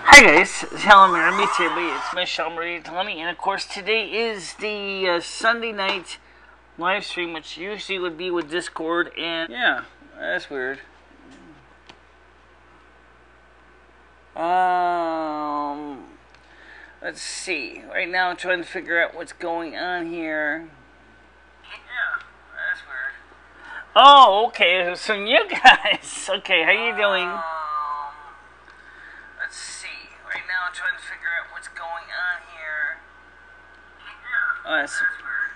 Hi guys, it's Michele, it's MicheleMarieDalene, and of course today is the Sunday night live stream, which usually would be with Discord, and yeah, that's weird. Let's see, right now I'm trying to figure out what's going on here. Yeah, that's weird. Oh, okay, so you guys, okay, how you doing? Let's see. Right now, I'm trying to figure out what's going on here. Yeah. Oh, that's weird.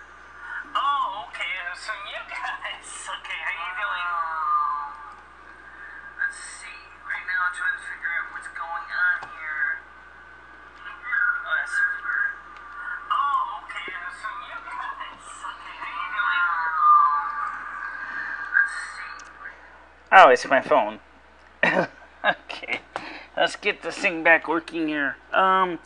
Oh, okay. So you guys. Okay, how you doing? Let's see. Right now, I'm trying to figure out what's going on here. Yeah. Oh, that's weird. Oh, okay. So you guys. Okay, how you doing? Let's see. Oh, it's my phone. Okay. Let's get this thing back working here. Yeah,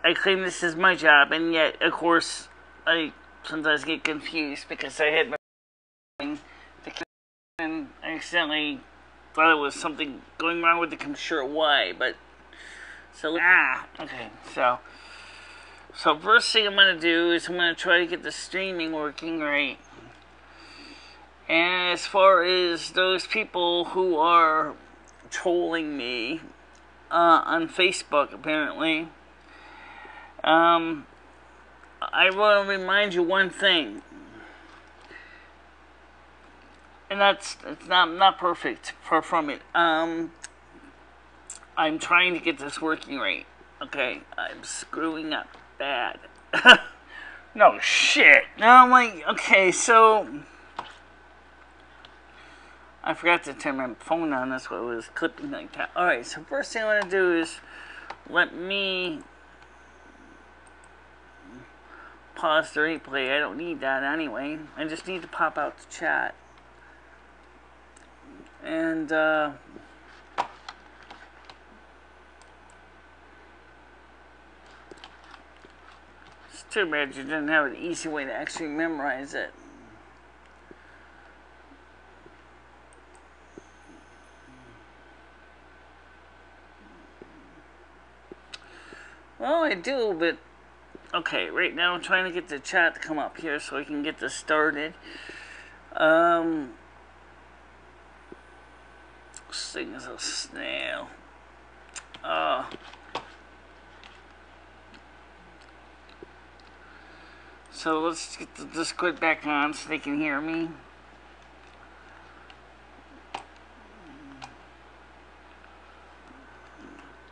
I claim this is my job, and yet, of course, I sometimes get confused because I had my phone and I accidentally thought it was something going wrong with the computer. Why? But okay. So first thing I'm gonna do is I'm gonna try to get the streaming working right. And as far as those people who are trolling me on Facebook, apparently, I want to remind you one thing, and it's not perfect, far from it. I'm trying to get this working right. Okay, I'm screwing up bad. No shit. Now I'm like, okay, so I forgot to turn my phone on, that's why it was clipping like that. Alright, so first thing I want to do is let me pause the replay. I don't need that anyway. I just need to pop out the chat. And, it's too bad you didn't have an easy way to actually memorize it. Well, I do, but okay, right now I'm trying to get the chat to come up here so I can get this started. This thing is a snail. So let's get the Discord back on so they can hear me.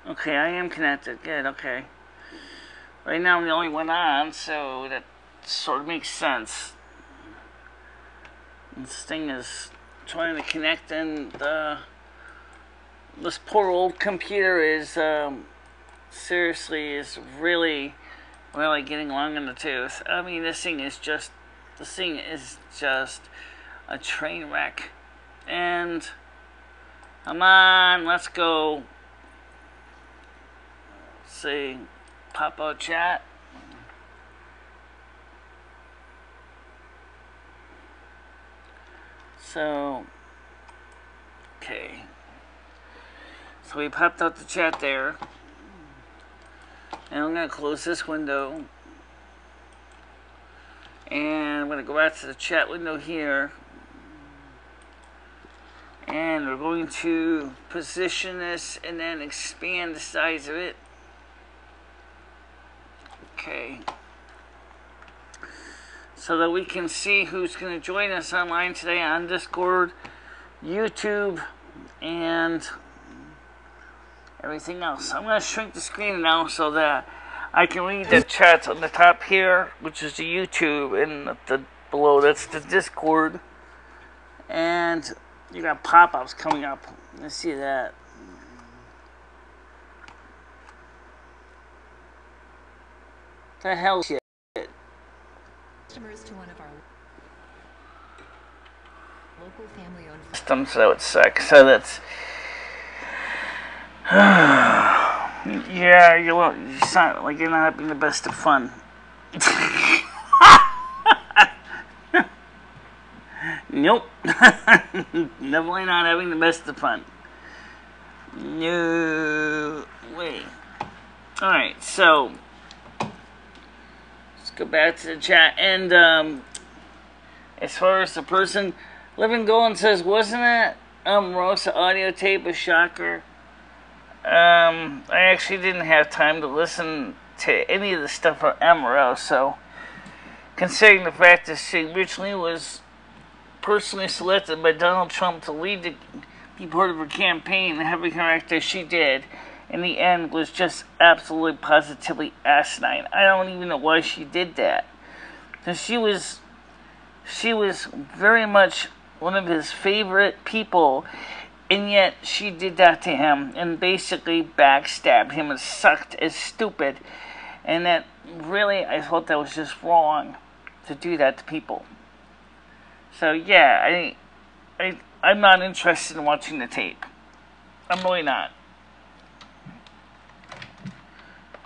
Okay, I am connected. Good, okay. Right now I'm the only one on, so that sort of makes sense. This thing is trying to connect, and this poor old computer is seriously is really getting long in the tooth. I mean, this thing is just a train wreck. And come on, let's go. Let's see. Pop out chat. So, okay. So we popped out the chat there. And I'm going to close this window. And I'm going to go back to the chat window here. And we're going to position this and then expand the size of it. Okay, so that we can see who's going to join us online today on Discord, YouTube, and everything else. I'm going to shrink the screen now so that I can read the chat on the top here, which is the YouTube, and the below that's the Discord. And you got pop-ups coming up. Let's see that. The hell shit. Customers to one of our local family-owned systems, so it sucks. So that's yeah, you sound like you're not having the best of fun. Nope. Definitely not having the best of fun. No way. Alright, so go back to the chat, and as far as the person Living Golden says, wasn't that Rosa audio tape a shocker? I actually didn't have time to listen to any of the stuff from Emerald, so considering the fact that she originally was personally selected by Donald Trump to be part of her campaign, having her act as she did in the end was just absolutely positively asinine. I don't even know why she did that. Because she was very much one of his favorite people, and yet she did that to him and basically backstabbed him and sucked as stupid. And that really, I thought that was just wrong to do that to people. So yeah, I'm not interested in watching the tape. I'm really not.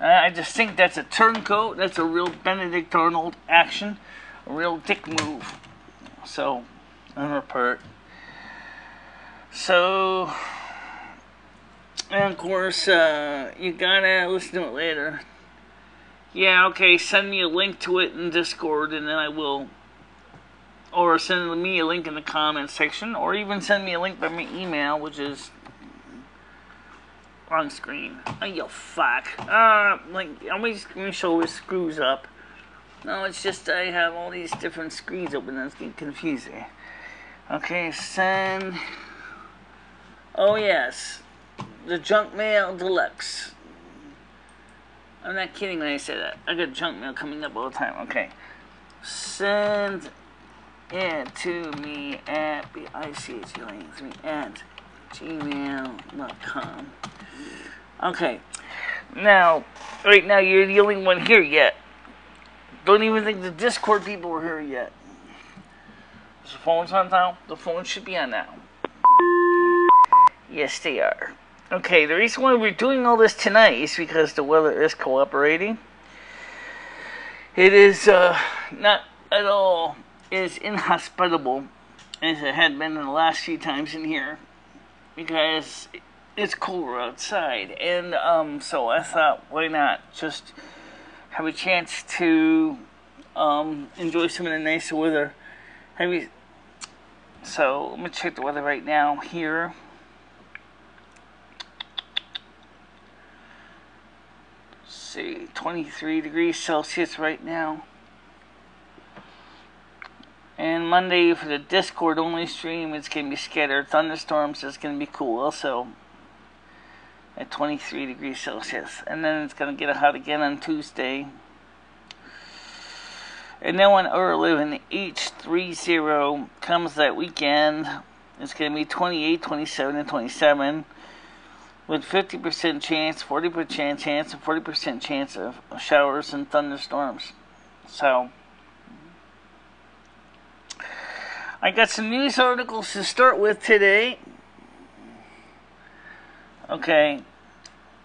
I just think that's a turncoat. That's a real Benedict Arnold action. A real dick move. So, on her part. So, and of course, you gotta listen to it later. Yeah, okay, send me a link to it in Discord and then I will. Or send me a link in the comments section. Or even send me a link by my email, which is wrong screen. Oh, you fuck. Like, my screen always screws up. No, it's just I have all these different screens open and it's getting confusing. Okay, send. Oh, yes. The Junk Mail Deluxe. I'm not kidding when I say that. I got junk mail coming up all the time. Okay. Send it to me at BICHLane3 at gmail.com. Okay. Now, right now, you're the only one here yet. Don't even think the Discord people are here yet. Is the phone's on now? The phone should be on now. Yes, they are. Okay, the reason why we're doing all this tonight is because the weather is cooperating. It is not at all as inhospitable as it had been in the last few times in here, because it's cooler outside, and so I thought, why not just have a chance to enjoy some of the nicer weather. So let me check the weather right now here. Let's see, 23 degrees Celsius right now. And Monday for the Discord only stream, it's going to be scattered thunderstorms. It's going to be cool also at 23 degrees Celsius. And then it's going to get hot again on Tuesday. And then when H30 comes that weekend, it's going to be 28, 27, and 27. With 50% chance, 40% chance, and 40% chance of showers and thunderstorms. So I got some news articles to start with today. Okay.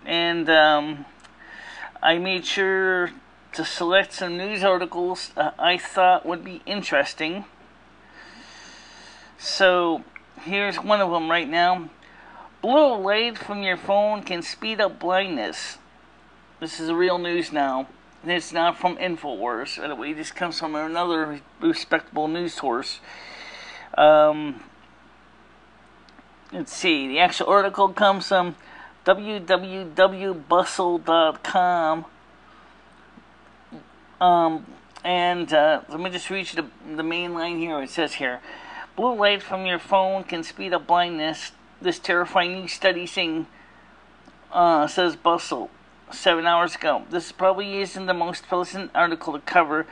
And I made sure to select some news articles I thought would be interesting. So here's one of them right now. Blue light from your phone can speed up blindness. This is real news now. And it's not from InfoWars. By the way, this comes from another respectable news source. Let's see. The actual article comes from www.bustle.com. Let me just read you the main line here. It says here, blue light from your phone can speed up blindness. This terrifying new study saying, says Bustle 7 hours ago. This probably isn't the most pleasant article to cover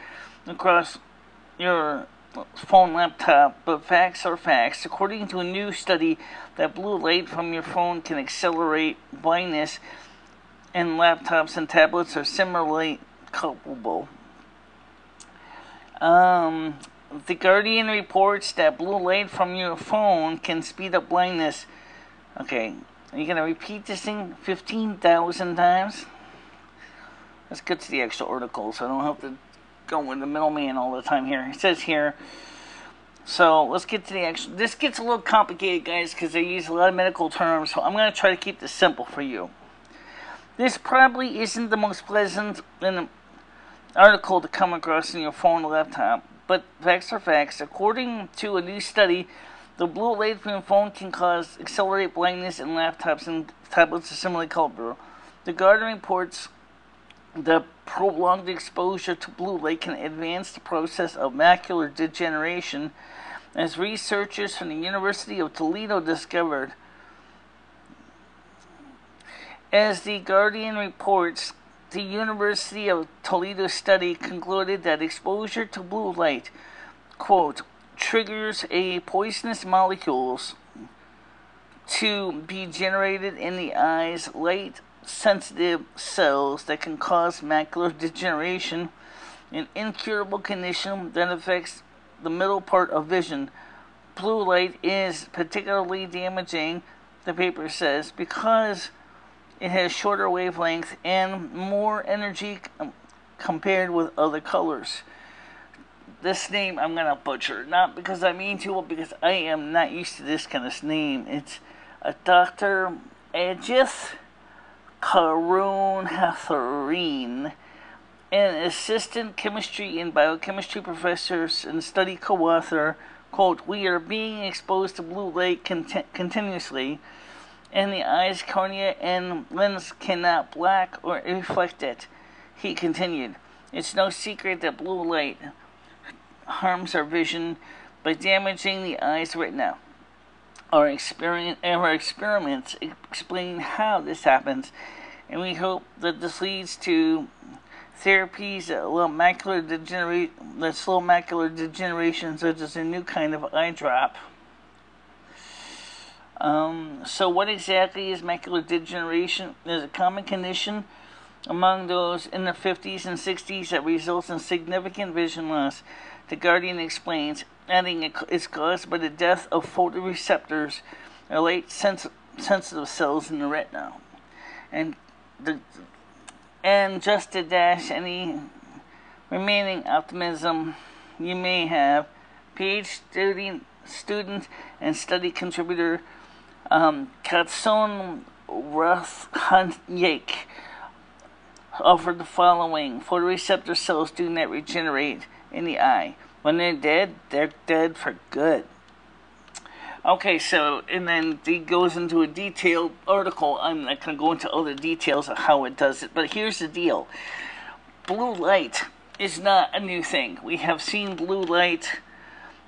across your phone, laptop, but facts are facts. According to a new study, that blue light from your phone can accelerate blindness, and laptops and tablets are similarly culpable. The Guardian reports that blue light from your phone can speed up blindness. Okay, are you going to repeat this thing 15,000 times? Let's get to the actual article so I don't have to go with the middleman all the time here. It says here, so let's get to the actual. This gets a little complicated, guys, because I use a lot of medical terms, so I'm going to try to keep this simple for you. This probably isn't the most pleasant article to come across in your phone or laptop, but facts are facts. According to a new study, the blue light from your phone can accelerate blindness, and laptops and tablets are similarly culpable. The Guardian reports that prolonged exposure to blue light can advance the process of macular degeneration, as researchers from the University of Toledo discovered. As the Guardian reports, the University of Toledo study concluded that exposure to blue light, quote, triggers a poisonous molecules to be generated in the eye's light-sensitive cells that can cause macular degeneration, an incurable condition that affects the middle part of vision. Blue light is particularly damaging, the paper says, because it has shorter wavelength and more energy compared with other colors. This name I'm going to butcher, not because I mean to, but because I am not used to this kind of name. It's a Dr. Edith Karun-Hatharine, an assistant chemistry and biochemistry professor and study co-author. Quote, we are being exposed to blue light continuously, and the eye's cornea and lens cannot block or reflect it. He continued, it's no secret that blue light harms our vision by damaging the eye's retina. Our experiments explain how this happens, and we hope that this leads to therapies that slow macular degeneration, such as a new kind of eye drop. So what exactly is macular degeneration? It is a common condition among those in the 50s and 60s that results in significant vision loss. The Guardian explains, adding it's caused by the death of photoreceptors, or light sensitive cells in the retina. And just to dash any remaining optimism you may have, PhD student and study contributor Katson Rothanyek offered the following: photoreceptor cells do not regenerate in the eye. When they're dead for good. Okay, so, and then he goes into a detailed article. I'm not going to go into all the details of how it does it, but here's the deal. Blue light is not a new thing. We have seen blue light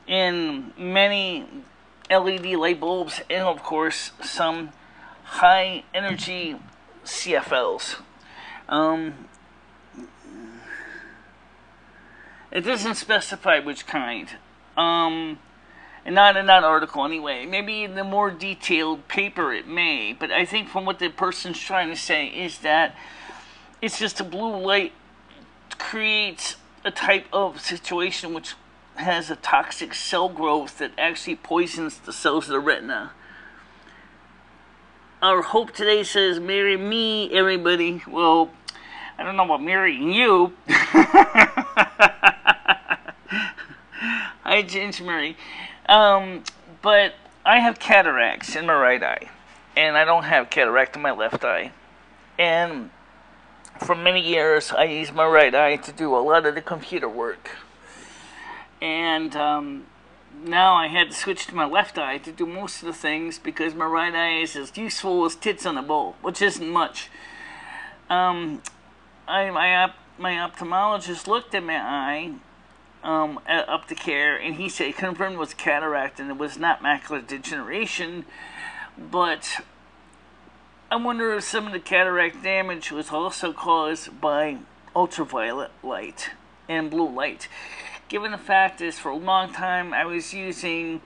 in many LED light bulbs and, of course, some high energy CFLs. It doesn't specify which kind. And not in that article anyway. Maybe in the more detailed paper it may, but I think from what the person's trying to say is that it's just a blue light creates a type of situation which has a toxic cell growth that actually poisons the cells of the retina. Our hope today says, marry me, everybody. Well, I don't know about marrying you. Hi, Ginger Mary. But I have cataracts in my right eye, and I don't have cataract in my left eye. And for many years, I used my right eye to do a lot of the computer work. And now I had to switch to my left eye to do most of the things because my right eye is as useful as tits on a bowl, which isn't much. My ophthalmologist looked at my eye up to care, and he said confirmed it was cataract and it was not macular degeneration, but I wonder if some of the cataract damage was also caused by ultraviolet light and blue light. Given the fact is, for a long time I was using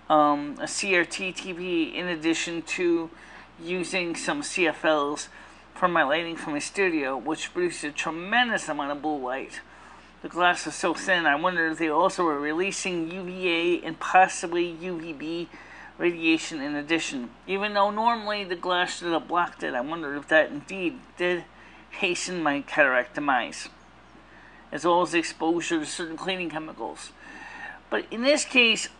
a CRT TV in addition to using some CFLs for my lighting from my studio, which produced a tremendous amount of blue light. The glass was so thin, I wondered if they also were releasing UVA and possibly UVB radiation in addition. Even though normally the glass should have blocked it, I wondered if that indeed did hasten my cataract demise, as well as exposure to certain cleaning chemicals. But in this case,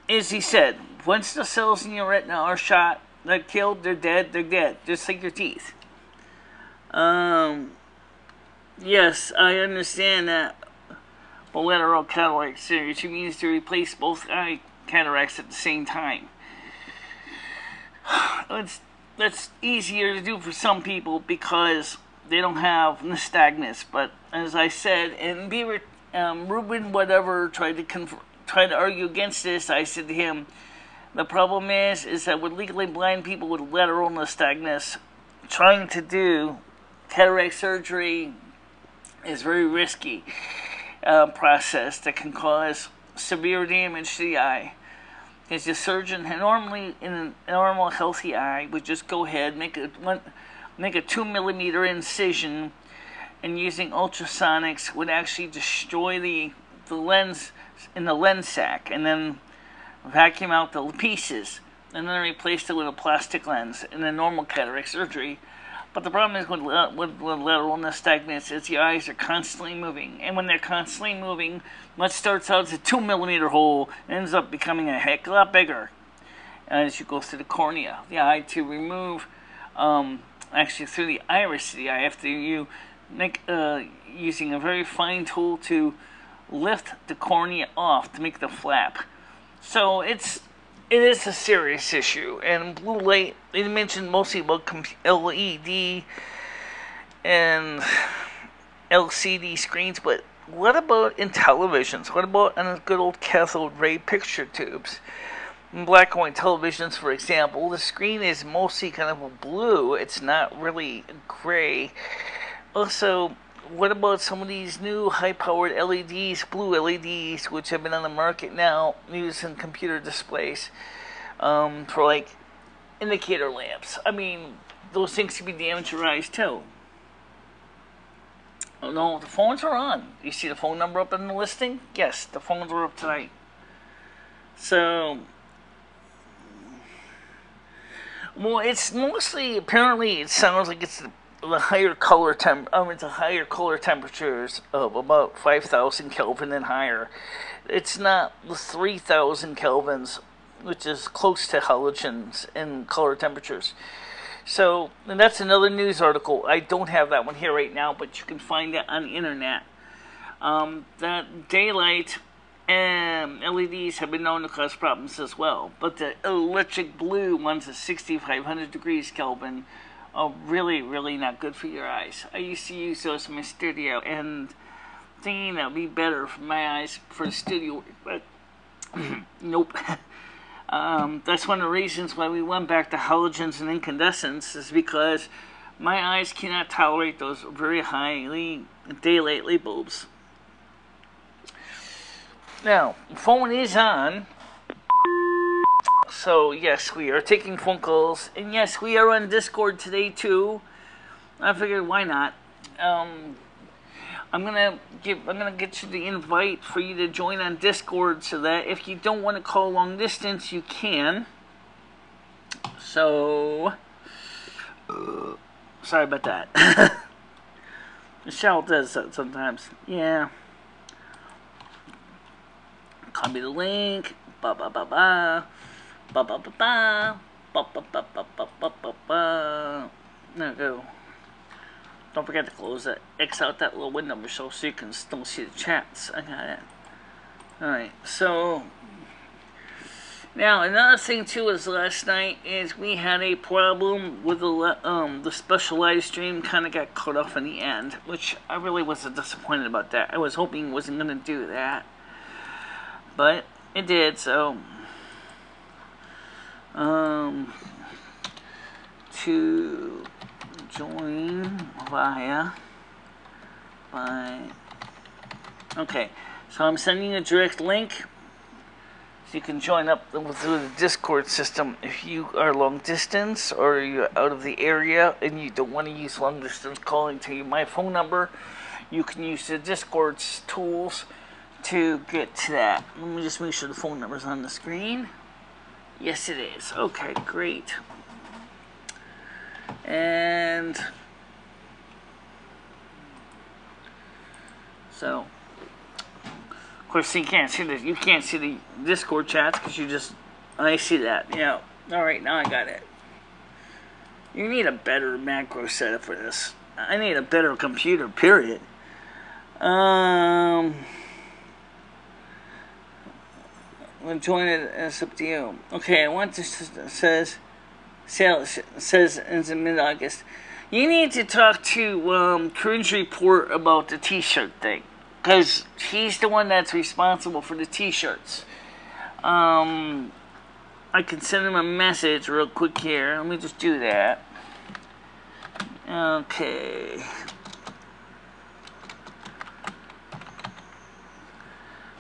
as he said, once the cells in your retina are shot, they're killed, they're dead, just like your teeth. Yes, I understand that bilateral cataract surgery means to replace both eye cataracts at the same time. That's easier to do for some people because they don't have nystagmus. But as I said, and Ruben whatever tried to argue against this, I said to him, the problem is that with legally blind people with lateral nystagmus, trying to do cataract surgery is a very risky process that can cause severe damage to the eye. Because the surgeon, normally in a normal healthy eye, would just go ahead, make a 2mm incision, and using ultrasonics would actually destroy the lens in the lens sac, and then vacuum out the pieces, and then replace it with a plastic lens in a normal cataract surgery. But the problem is with lateral nystagmus is the eyes are constantly moving. And when they're constantly moving, what starts out as a 2mm hole ends up becoming a heck of a lot bigger as you go through the cornea. The eye to remove, actually through the iris of the eye, after you make, using a very fine tool to lift the cornea off to make the flap. So it is a serious issue, and blue light, they mentioned mostly about LED and LCD screens, but what about in televisions? What about in good old cathode ray picture tubes? In black and white televisions, for example, the screen is mostly kind of a blue, it's not really gray. Also, what about some of these new high-powered LEDs, blue LEDs, which have been on the market now, used in computer displays for like indicator lamps? I mean, those things can be damaged your eyes too. Oh, no, the phones are on. You see the phone number up in the listing? Yes, the phones are up tonight. So, well, it's mostly, apparently it sounds like it's the higher color it's a higher color temperatures of about 5,000 Kelvin and higher. It's not the 3,000 Kelvins, which is close to halogens in color temperatures. So, and that's another news article. I don't have that one here right now, but you can find it on the internet. That daylight and LEDs have been known to cause problems as well. But the electric blue ones at 6,500 degrees Kelvin are really, really not good for your eyes. I used to use those in my studio and thinking that would be better for my eyes for the studio, but nope. That's one of the reasons why we went back to halogens and incandescents, is because my eyes cannot tolerate those very highly daylight bulbs. Now, the phone is on, so yes, we are taking phone calls, and yes, we are on Discord today too. I figured, why not? I'm gonna get you the invite for you to join on Discord, so that if you don't want to call long distance, you can. So, sorry about that. Michelle does that sometimes. Yeah. Copy the link. Ba ba ba ba. Ba ba ba ba. Ba ba ba ba ba ba ba ba. There we go. Don't forget to close that, X out that little window so you can still see the chats. I got it. Alright, so now another thing too is last night is we had a problem with the special live stream kind of got cut off in the end, which I really was disappointed about that. I was hoping it wasn't going to do that, but it did. So to join by okay, so I'm sending a direct link so you can join up through the Discord system if you are long distance or you're out of the area and you don't want to use long distance calling to my phone number. You can use the Discord's tools to get to that. Let me just make sure the phone number's on the screen. Yes, it is. Okay, great. And so, of course, you can't see the Discord chats because I see that. Yeah. All right, now I got it. You need a better macro setup for this. I need a better computer. Period. We'll join it. It's up to you. Okay, I want this. Says in mid-August. You need to talk to Cringe Report about the T-shirt thing, because he's the one that's responsible for the T-shirts. I can send him a message real quick here. Let me just do that. Okay.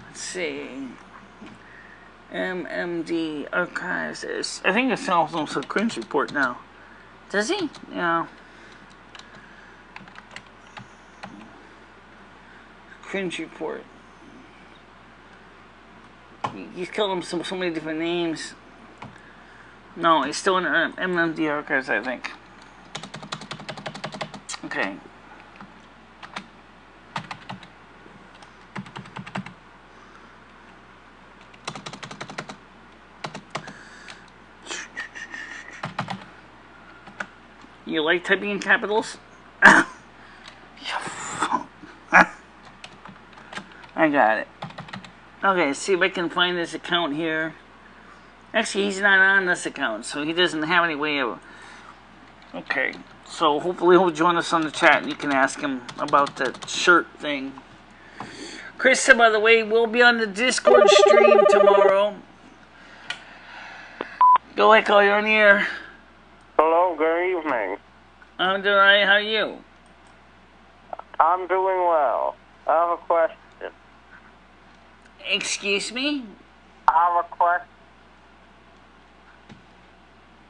Let's see. MMD archives. I think it's almost a Cringe Report now. Does he? Yeah. Cringe Report. He's called him so many different names. No, he's still in MMD archives, I think. Okay. You like typing in capitals? I got it. Okay, see if I can find this account here. Actually, he's not on this account, so he doesn't have any way of... Okay, so hopefully he'll join us on the chat and you can ask him about that shirt thing. Chris, by the way, we'll be on the Discord stream tomorrow. Go ahead, call, you're on the air. Hello, good evening. I'm doing alright, how are you? I'm doing well. I have a question. Excuse me? I have a question.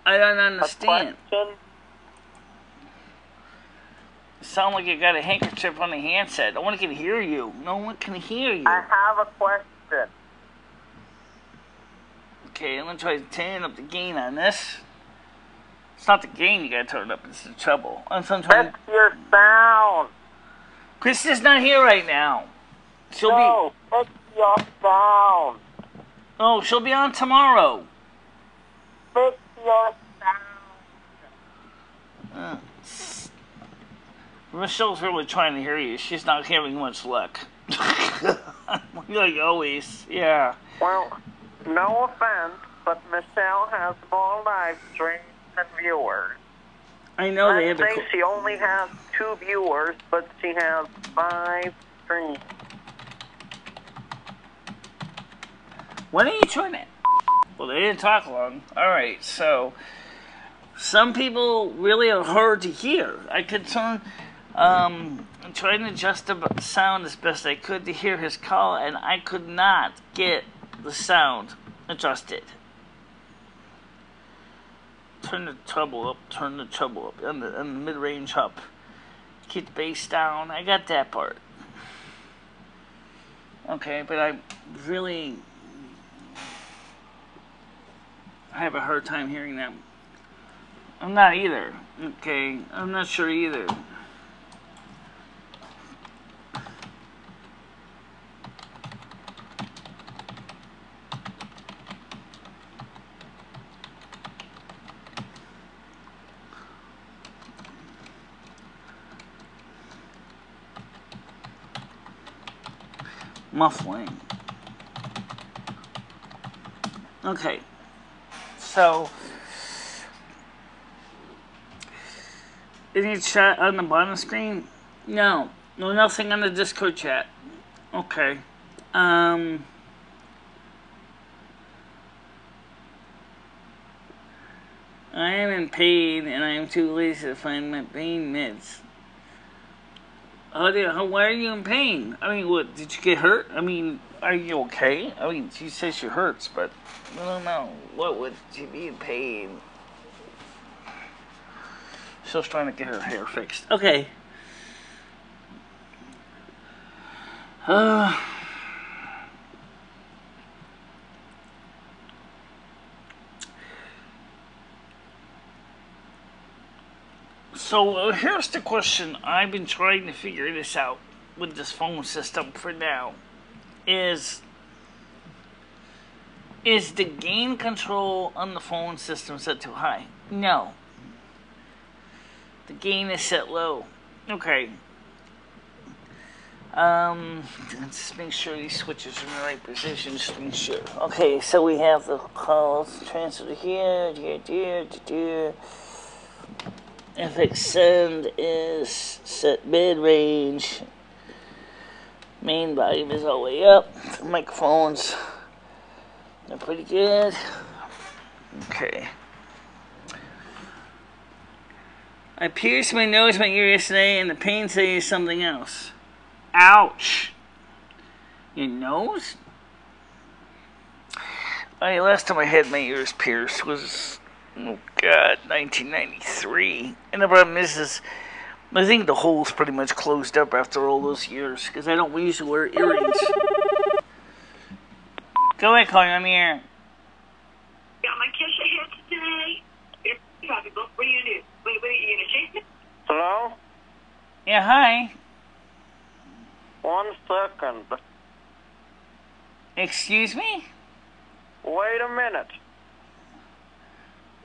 I don't understand. sound like you got a handkerchief on the handset. No one can hear you. No one can hear you. I have a question. Okay, I'm going to try to turn up the gain on this. It's not the gain you got to turn up. It's the treble. Fix your sound. Krista's not here right now. Fix your sound. Oh, she'll be on tomorrow. Fix your sound. Michelle's really trying to hear you. She's not having much luck. Like always, yeah. Well, no offense, but Michelle has more live streams than viewers. I know they have to. She only has 2 viewers, but she has 5 streams. When are you trying to? Well, they didn't talk long. Alright, so some people really are hard to hear. I could turn, I'm trying to adjust the sound as best I could to hear his call, and I could not get the sound adjusted. Turn the treble up, and the mid-range up. Keep the bass down. I got that part. Okay, but I have a hard time hearing them. I'm not either. Okay, I'm not sure either. Muffling. Okay. So, any chat on the bottom screen? No, nothing on the Discord chat. Okay. I am in pain, and I am too lazy to find my pain meds. Why are you in pain? I mean, what, did you get hurt? I mean, are you okay? I mean, she says she hurts, but I don't know. What would she be in pain? She's trying to get her hair fixed. Okay. So here's the question. I've been trying to figure this out with this phone system for now. Is the gain control on the phone system set too high? No. The gain is set low. Okay. Let's make sure these switches are in the right position. Just make sure. Okay, so we have the calls transfer to here, here. FX send is set mid-range. Main volume is all the way up. The microphones are pretty good. Okay. I pierced my nose, my ear yesterday, and the pain says something else. Ouch. Your nose? Last time I had my ears pierced was, oh God, 1993. And the problem is I think the hole's pretty much closed up after all those years, because I don't usually wear earrings. Go ahead, call you on the air. Got my kiss ahead today. What are you gonna do? What are you gonna chase me? Hello? Yeah, hi. 1 second. Excuse me? Wait a minute.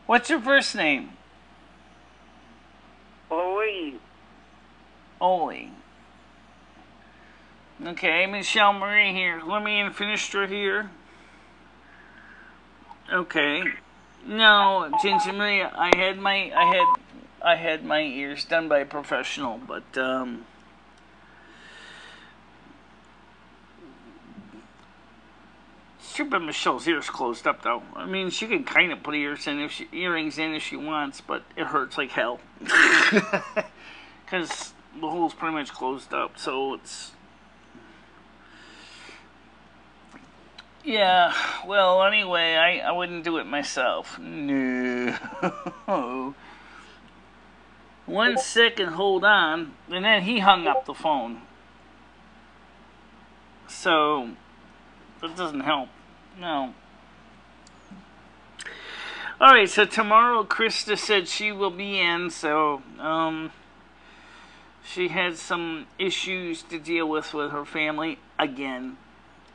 What's your first name? Louise. Oli. Okay, Michelle Marie here. Let me finish her here. Okay. No, Ginger Marie, I had my ears done by a professional, but it's true, but Michelle's ears closed up though. I mean, she can kind of put earrings in if she wants, but it hurts like hell because the hole's pretty much closed up. So it's, yeah. Well, anyway, I wouldn't do it myself. No. 1 second, hold on. And then he hung up the phone. So, that doesn't help. No. Alright, so tomorrow Krista said she will be in, so, she had some issues to deal with her family again.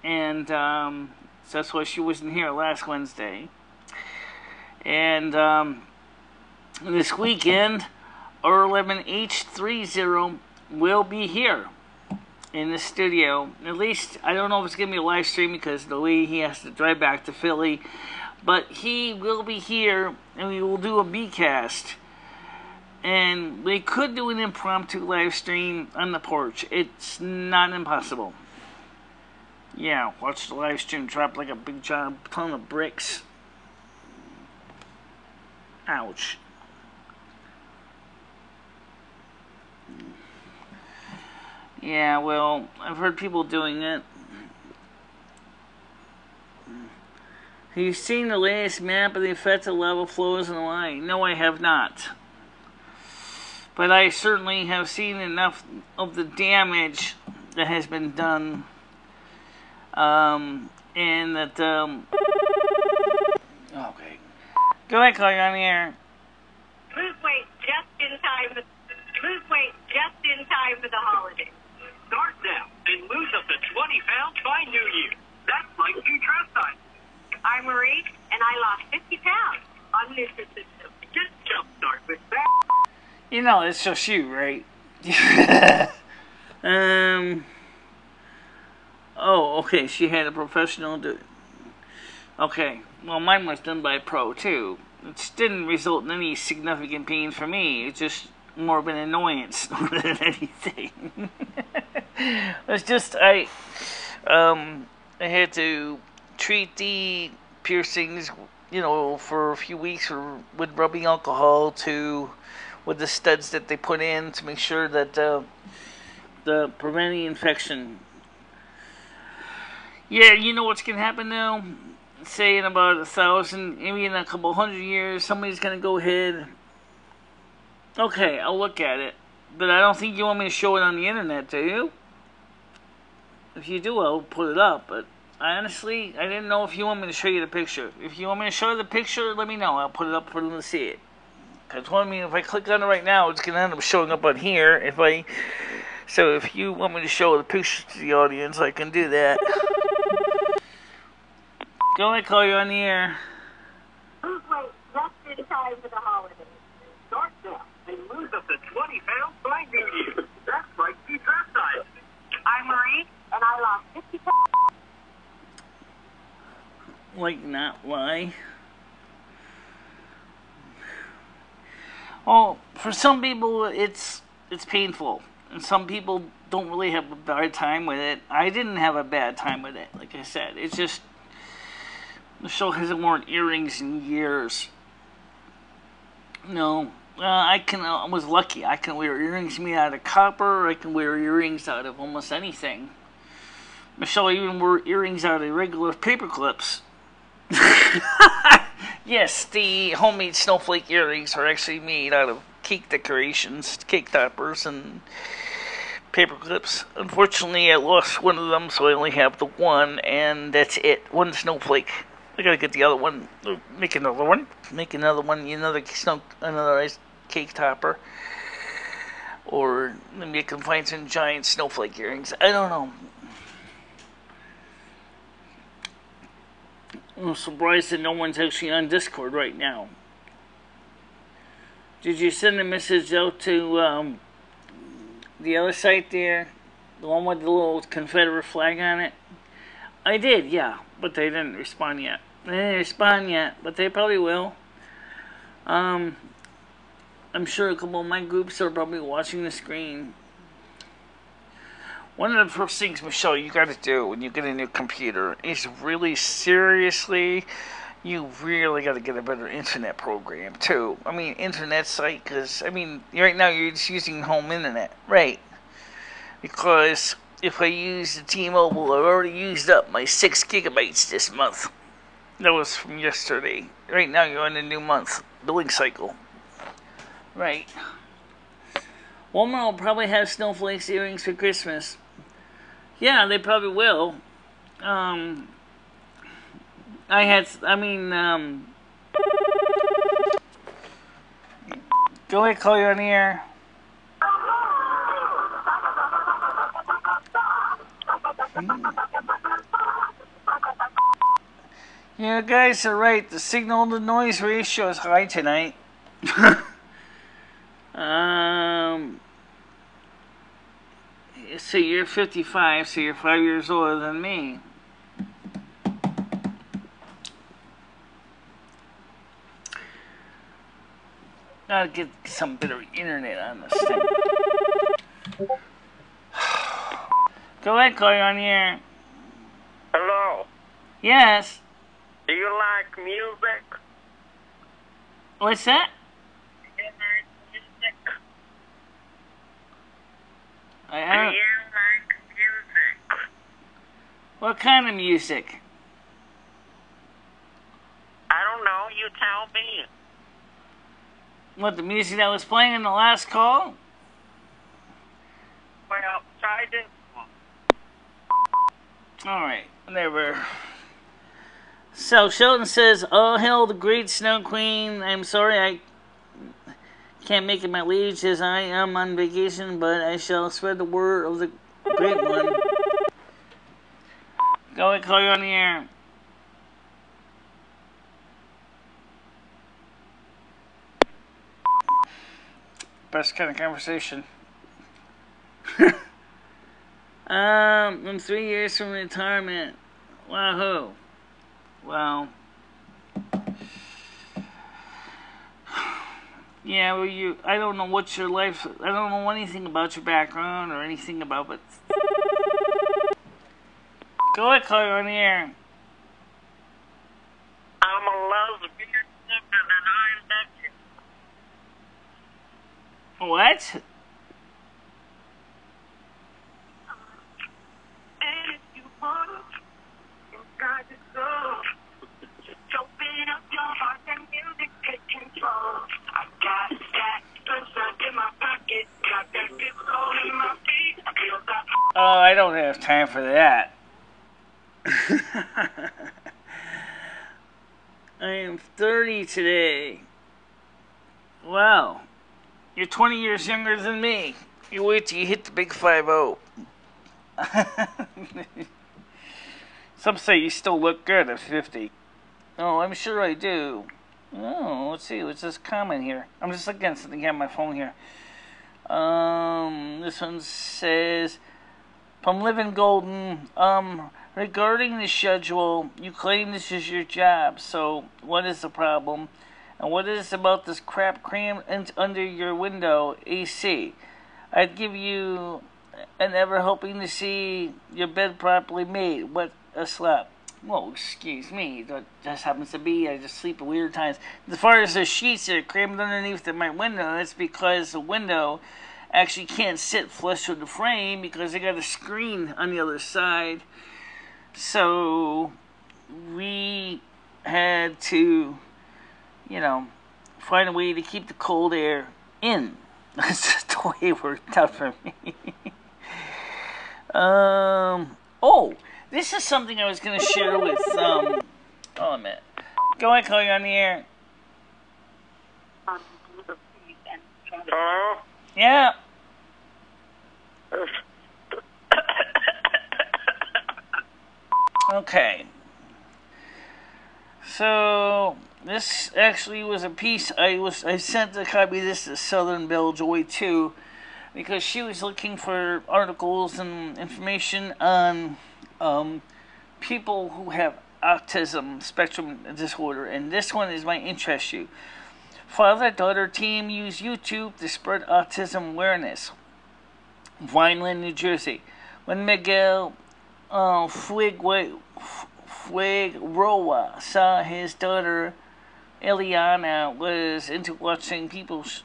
And, so that's why she wasn't here last Wednesday. And, this weekend, R11H30 will be here in the studio. At least, I don't know if it's going to be a live stream because the way he has to drive back to Philly. But he will be here, and we will do a B-cast. And we could do an impromptu live stream on the porch. It's not impossible. Yeah, watch the live stream drop like a big giant ton of bricks. Ouch. Yeah, well, I've heard people doing it. Have you seen the latest map of the effect of lava flows in Hawaii? No, I have not. But I certainly have seen enough of the damage that has been done. And that, okay. Go ahead, Claire, you're on the air. Lose weight just in time. Lose weight just in time for the holidays. Start now and lose up to 20 pounds by New Year. That's like 2 dress sizes. I'm Marie, and I lost 50 pounds on Nutrisystem. Just jumpstart with that. You know, it's just you, right? Oh, okay, she had a professional do. Okay, well, mine was done by a pro, too. It didn't result in any significant pain for me. It's just more of an annoyance than anything. It's just, I had to treat the piercings, you know, for a few weeks with rubbing alcohol with the studs that they put in to make sure that the preventing infection. Yeah, you know what's going to happen now? Say in about 1,000, maybe in a couple 100 years, somebody's going to go ahead. Okay, I'll look at it. But I don't think you want me to show it on the internet, do you? If you do, I'll put it up. But I didn't know if you want me to show you the picture. If you want me to show you the picture, let me know. I'll put it up for them to see it. Because if I click on it right now, it's going to end up showing up on here. So if you want me to show the picture to the audience, I can do that. Go ahead, call you on the air. Lose weight just in time for the holidays. Start now and lose up to 20 pounds by New Year. That's like 2 dress sizes. I'm Marie, and I lost 50 pounds. Like, not why? Oh, for some people, it's painful. And some people don't really have a bad time with it. I didn't have a bad time with it, like I said. It's just, Michelle hasn't worn earrings in years. No. I was lucky. I can wear earrings made out of copper. I can wear earrings out of almost anything. Michelle even wore earrings out of regular paper clips. Yes, the homemade snowflake earrings are actually made out of cake decorations, cake toppers, and paper clips. Unfortunately, I lost one of them, so I only have the one, and that's it. One snowflake. I gotta get the other one. Make another one. Another cake topper. Or maybe I can find some giant snowflake earrings. I don't know. I'm surprised that no one's actually on Discord right now. Did you send a message out to the other site there? The one with the little Confederate flag on it? I did, yeah, but they didn't respond yet. But they probably will. I'm sure a couple of my groups are probably watching the screen. One of the first things, Michelle, you got to do when you get a new computer is really seriously, you really got to get a better internet program, too. I mean, internet site, because, I mean, right now you're just using home internet, right? Because if I use the T-Mobile, I've already used up my 6 gigabytes this month. That was from yesterday. Right now you're on a new month billing cycle. Right. Walmart will probably have snowflakes earrings for Christmas. Yeah, they probably will. Go ahead, call you on the air. Yeah, guys are right. The signal to noise ratio is high tonight. So you're 55, so you're 5 years older than me. Gotta get some better internet on this thing. Go ahead, call you on the air. Hello. Yes. Do you like music? What's that? Do you like music? I Do don't. you like music? What kind of music? I don't know. You tell me. What, the music that was playing in the last call? Well, try this one. Alright, whatever. So, Sheldon says, "Oh, hail the great Snow Queen. I'm sorry I can't make it, my liege, as I am on vacation, but I shall spread the word of the great one." Go ahead, call you on the air. Best kind of conversation. I'm 3 years from retirement. Wahoo. Well, yeah, well, I don't know what your life, I don't know anything about your background or anything about it. Go ahead, call you on the air. I'm a lesbian woman and I love you. What? And if you want, you got to go. Just open up your heart and music take control. I got that sunshine in my pocket, got that good soul in my feet. I feel that. Oh, I don't have time for that. I am 30 today. Wow. You're 20 years younger than me. You wait till you hit the big 5-0. Some say you still look good at 50. Oh, I'm sure I do. Oh, let's see. What's this comment here? I'm just looking at something on my phone here. This one says, from Living Golden, regarding the schedule, you claim this is your job, so what is the problem? And what is about this crap crammed under your window AC? I'd give you an ever hoping to see your bed properly made. What a slap. Whoa, excuse me. That just happens to be. I just sleep at weird times. As far as the sheets that are crammed underneath my window, that's because the window actually can't sit flush with the frame because they got a screen on the other side. So we had to, find a way to keep the cold air in. That's just the way it worked out for me. Oh, this is something I was going to share with, oh, a minute. Go ahead, call you on the air. Hello? Yeah. Okay. So this actually was a piece I sent a copy of this to Southern Belle Joy too, because she was looking for articles and information on people who have autism spectrum disorder, and this one is might interest you. Father-daughter team use YouTube to spread autism awareness. Vineland, New Jersey. When Miguel Figueroa saw his daughter Eliana was into watching people's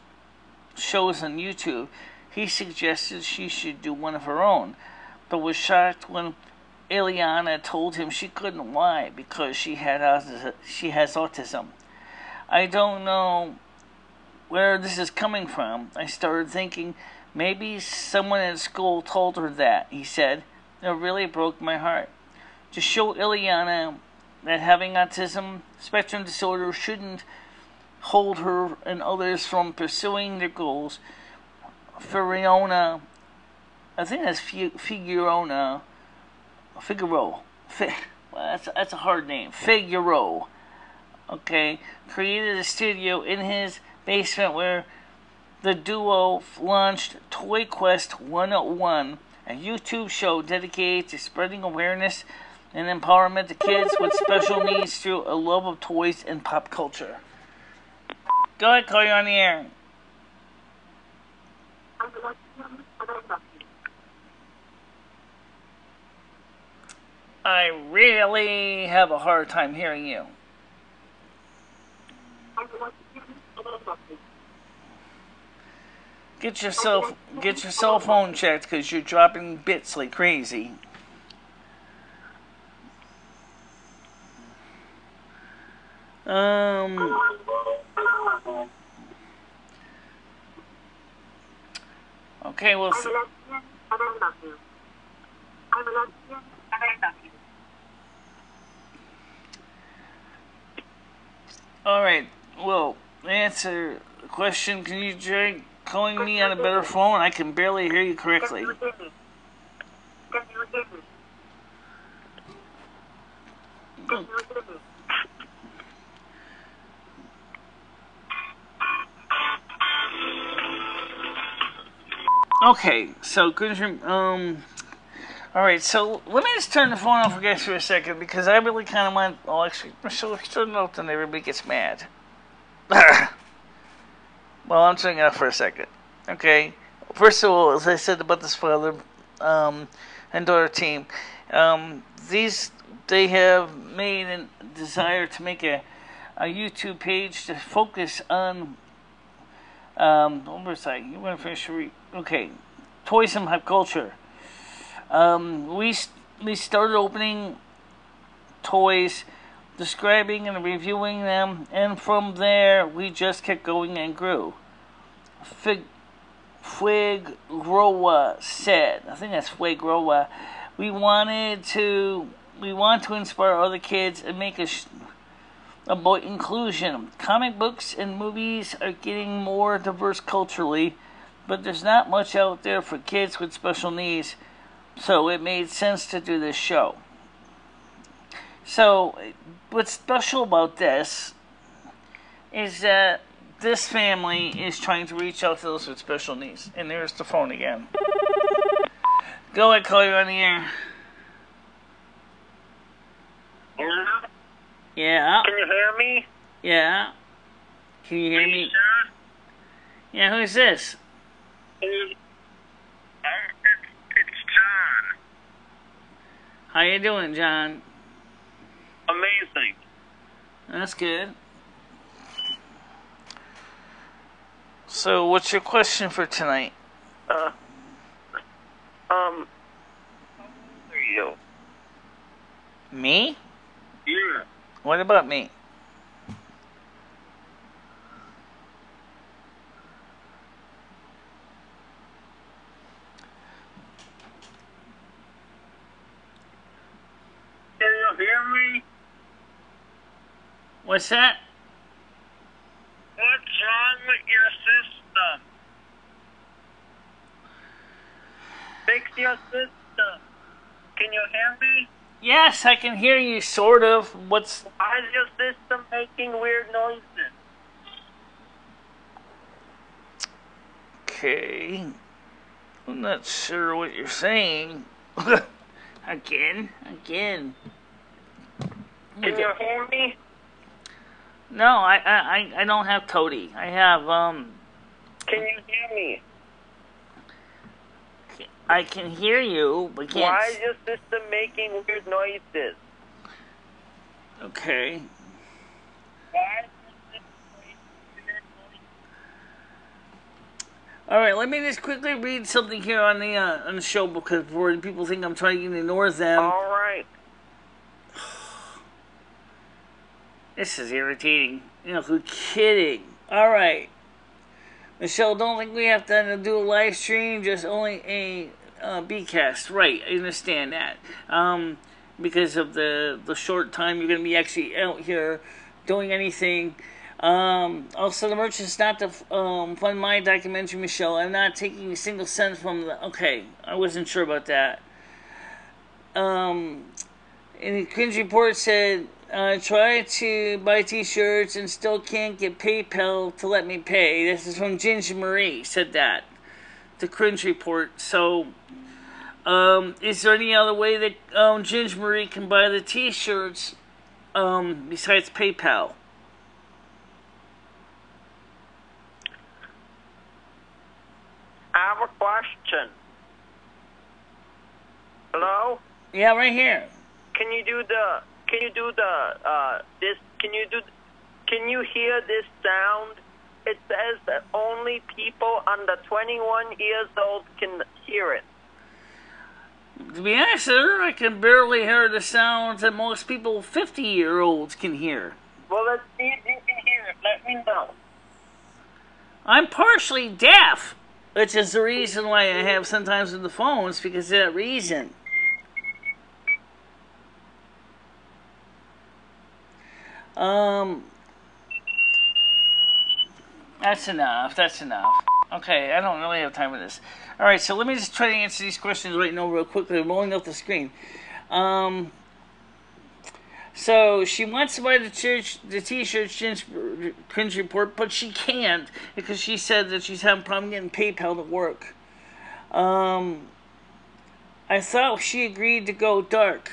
shows on YouTube, he suggested she should do one of her own, but was shocked when Eliana told him she couldn't. Why? Because she has autism. I don't know where this is coming from. I started thinking Maybe someone at school told her that, he said. It really broke my heart. To show Ileana that having autism spectrum disorder shouldn't hold her and others from pursuing their goals, Figaro, well, that's a hard name. Figaro, okay, created a studio in his basement where the duo launched Toy Quest 101, a YouTube show dedicated to spreading awareness and empowerment to kids with special needs through a love of toys and pop culture. Go ahead, call you on the air. I really have a hard time hearing you. Get your cell phone checked because you're dropping bits like crazy. Okay, well. All right. Well, answer the question. Can you try calling me on a better phone? I can barely hear you correctly. Okay, so all right, so let me just turn the phone off, guys, for a second because I really kind of want. Oh, actually, so turn it off, then everybody gets mad. Well, I'm turning it off for a second. Okay, first of all, as I said about this father and daughter team, they have made a desire to make a YouTube page to focus on. What was I? You want to finish? Okay, toys and pop culture. We started opening toys, describing and reviewing them, and from there we just kept going and grew. Figueroa said, I think that's Figueroa, we want to inspire other kids and make about inclusion. Comic books and movies are getting more diverse culturally, but there's not much out there for kids with special needs, so it made sense to do this show. So, what's special about this is that this family is trying to reach out to those with special needs. And there's the phone again. Go ahead, call you on the air. Hello? Yeah. Can you hear me? Yeah. Can you hear me? Sure? Yeah, who's this? It's John. How you doing, John? Amazing. That's good. So, what's your question for tonight? How old are you? Me? Yeah. What about me? Can you hear me? What's that? What's wrong with your system? Fix your system. Can you hear me? Yes, I can hear you, sort of. Why is your system making weird noises? Okay. I'm not sure what you're saying. Again. Can you hear me? No, I don't have Cody. I have, Can you hear me? I can hear you, but can't. Why is your system making weird noises? Okay. Why is your system making weird noises? All right, let me just quickly read something here on the show because before people think I'm trying to ignore them. All right. This is irritating. You know, who's kidding? All right. Michelle, don't think we have to do a live stream, just only a bcast. Right, I understand that. Because of the short time you're going to be actually out here doing anything. Also, the merch is not to fund my documentary, Michelle. I'm not taking a single cent from the... Okay, I wasn't sure about that. And the Cringe Report said, try to buy t-shirts and still can't get PayPal to let me pay. This is from Ginger Marie, said that. The Cringe Report. So, is there any other way that Ginger Marie can buy the t-shirts besides PayPal? I have a question. Hello? Yeah, right here. Can you hear this sound? It says that only people under 21 years old can hear it. To be honest, sir, I can barely hear the sounds that most people 50-year-olds can hear. Well, let's see if you can hear it. Let me know. I'm partially deaf, which is the reason why I have sometimes with the phones, because of that reason. That's enough. Okay, I don't really have time for this. Alright, so let me just try to answer these questions right now real quickly. I'm rolling up the screen. So she wants to buy the t-shirt Cringe Report, but she can't because she said that she's having a problem getting PayPal to work. I thought she agreed to go dark.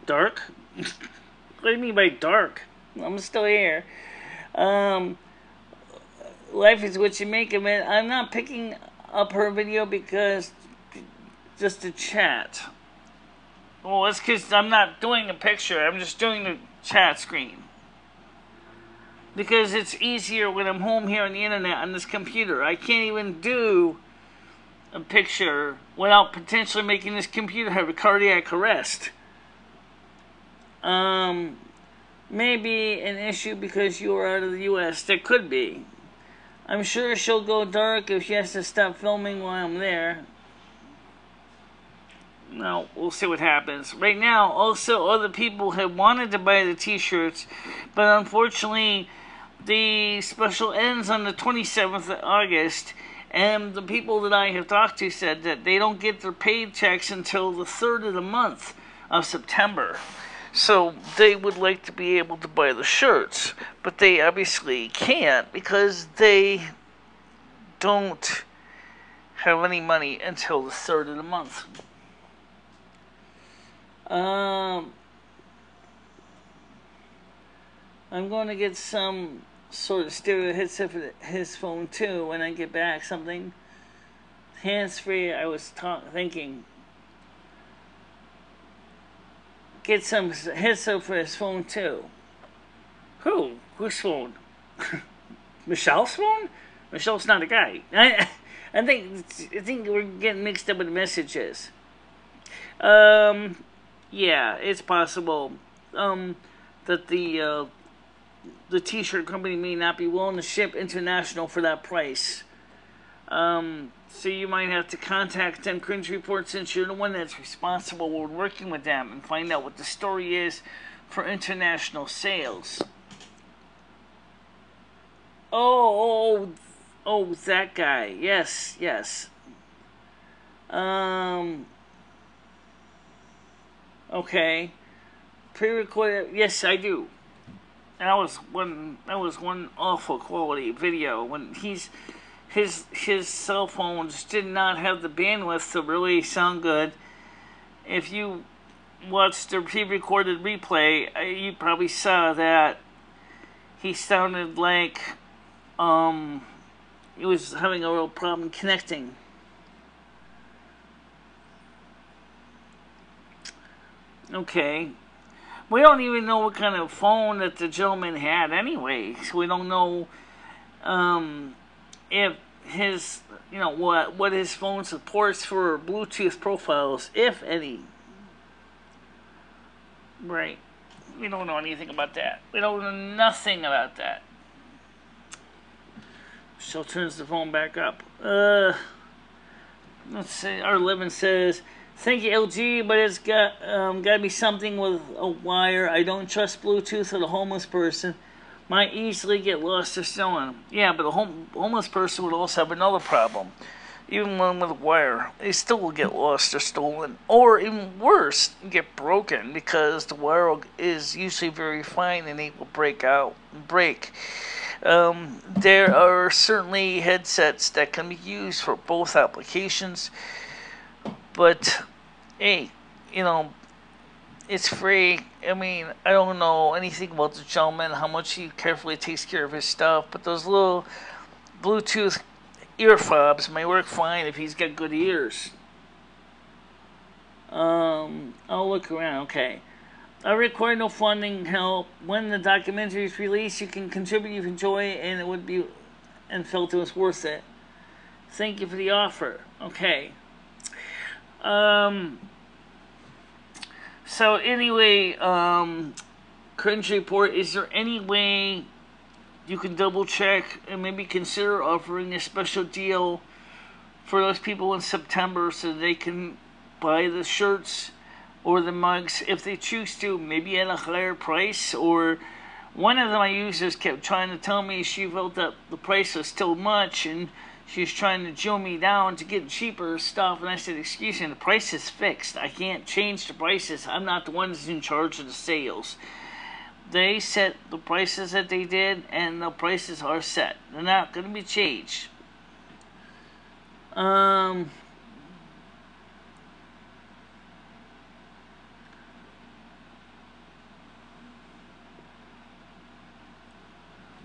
Dark? What do you mean by dark? I'm still here. Life is what you make of it. I'm not picking up her video because just to chat. Well, it's because I'm not doing a picture. I'm just doing the chat screen. Because it's easier when I'm home here on the internet on this computer. I can't even do a picture without potentially making this computer have a cardiac arrest. Maybe an issue because you are out of the U.S. There could be. I'm sure she'll go dark if she has to stop filming while I'm there. No, we'll see what happens. Right now, also, other people have wanted to buy the t-shirts, but unfortunately, the special ends on the 27th of August, and the people that I have talked to said that they don't get their paychecks until the 3rd of the month of September. So they would like to be able to buy the shirts, but they obviously can't because they don't have any money until the 3rd of the month. I'm going to get some sort of stereo headset for his phone too when I get back. Something hands-free. I was thinking. Get some headset for his phone too. Who? Whose phone? Michelle's phone? Michelle's not a guy. I think we're getting mixed up with the messages. Yeah, it's possible that the t-shirt company may not be willing to ship international for that price. So you might have to contact them, Cringe Report, since you're the one that's responsible for working with them, and find out what the story is for international sales. Oh, that guy. Yes. Okay. Pre-recorded. Yes, I do. And that was one awful quality video when his cell phones did not have the bandwidth to really sound good. If you watched the pre-recorded replay, you probably saw that he sounded like he was having a real problem connecting. Okay. We don't even know what kind of phone that the gentleman had anyway. So we don't know if his, what his phone supports for Bluetooth profiles, if any. Right. We don't know anything about that. We don't know nothing about that. Michele turns the phone back up. Let's see. R11 says, thank you, LG, but it's got to be something with a wire. I don't trust Bluetooth with a homeless person. Might easily get lost or stolen. Yeah, but a homeless person would also have another problem. Even one with a wire, they still will get lost or stolen, or even worse, get broken, because the wire is usually very fine and it will break. There are certainly headsets that can be used for both applications, but hey, it's free. I mean, I don't know anything about the gentleman, how much he carefully takes care of his stuff, but those little Bluetooth ear fobs may work fine if he's got good ears. I'll look around. Okay. I require no funding help. When the documentary is released, you can contribute if you enjoy it, and it would be, and felt it was worth it. Thank you for the offer. Okay. So anyway, Cringe Report, is there any way you can double check and maybe consider offering a special deal for those people in September so they can buy the shirts or the mugs if they choose to, maybe at a higher price? Or one of my users kept trying to tell me she felt that the price was still much and she was trying to jill me down to get cheaper stuff, and I said, excuse me, the price is fixed. I can't change the prices. I'm not the one who's in charge of the sales. They set the prices that they did, and the prices are set. They're not going to be changed.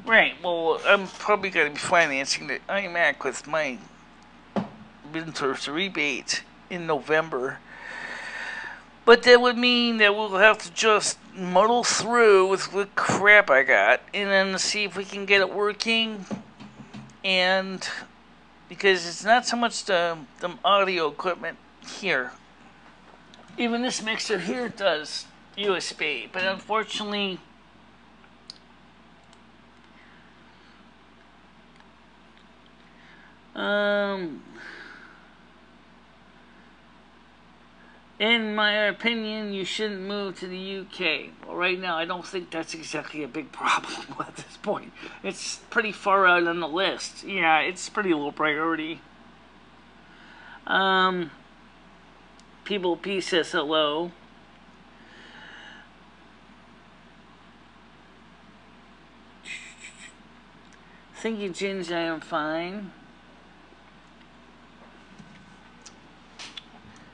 Right, well, I'm probably going to be financing the iMac with my winter's rebate in November. But that would mean that we'll have to just muddle through with what crap I got and then see if we can get it working. And because it's not so much the audio equipment here. Even this mixer here does USB, but unfortunately in my opinion, you shouldn't move to the UK. Well, right now, I don't think that's exactly a big problem at this point. It's pretty far out on the list. Yeah, it's pretty low priority. People P says hello. Thank you, Ginge. I am fine.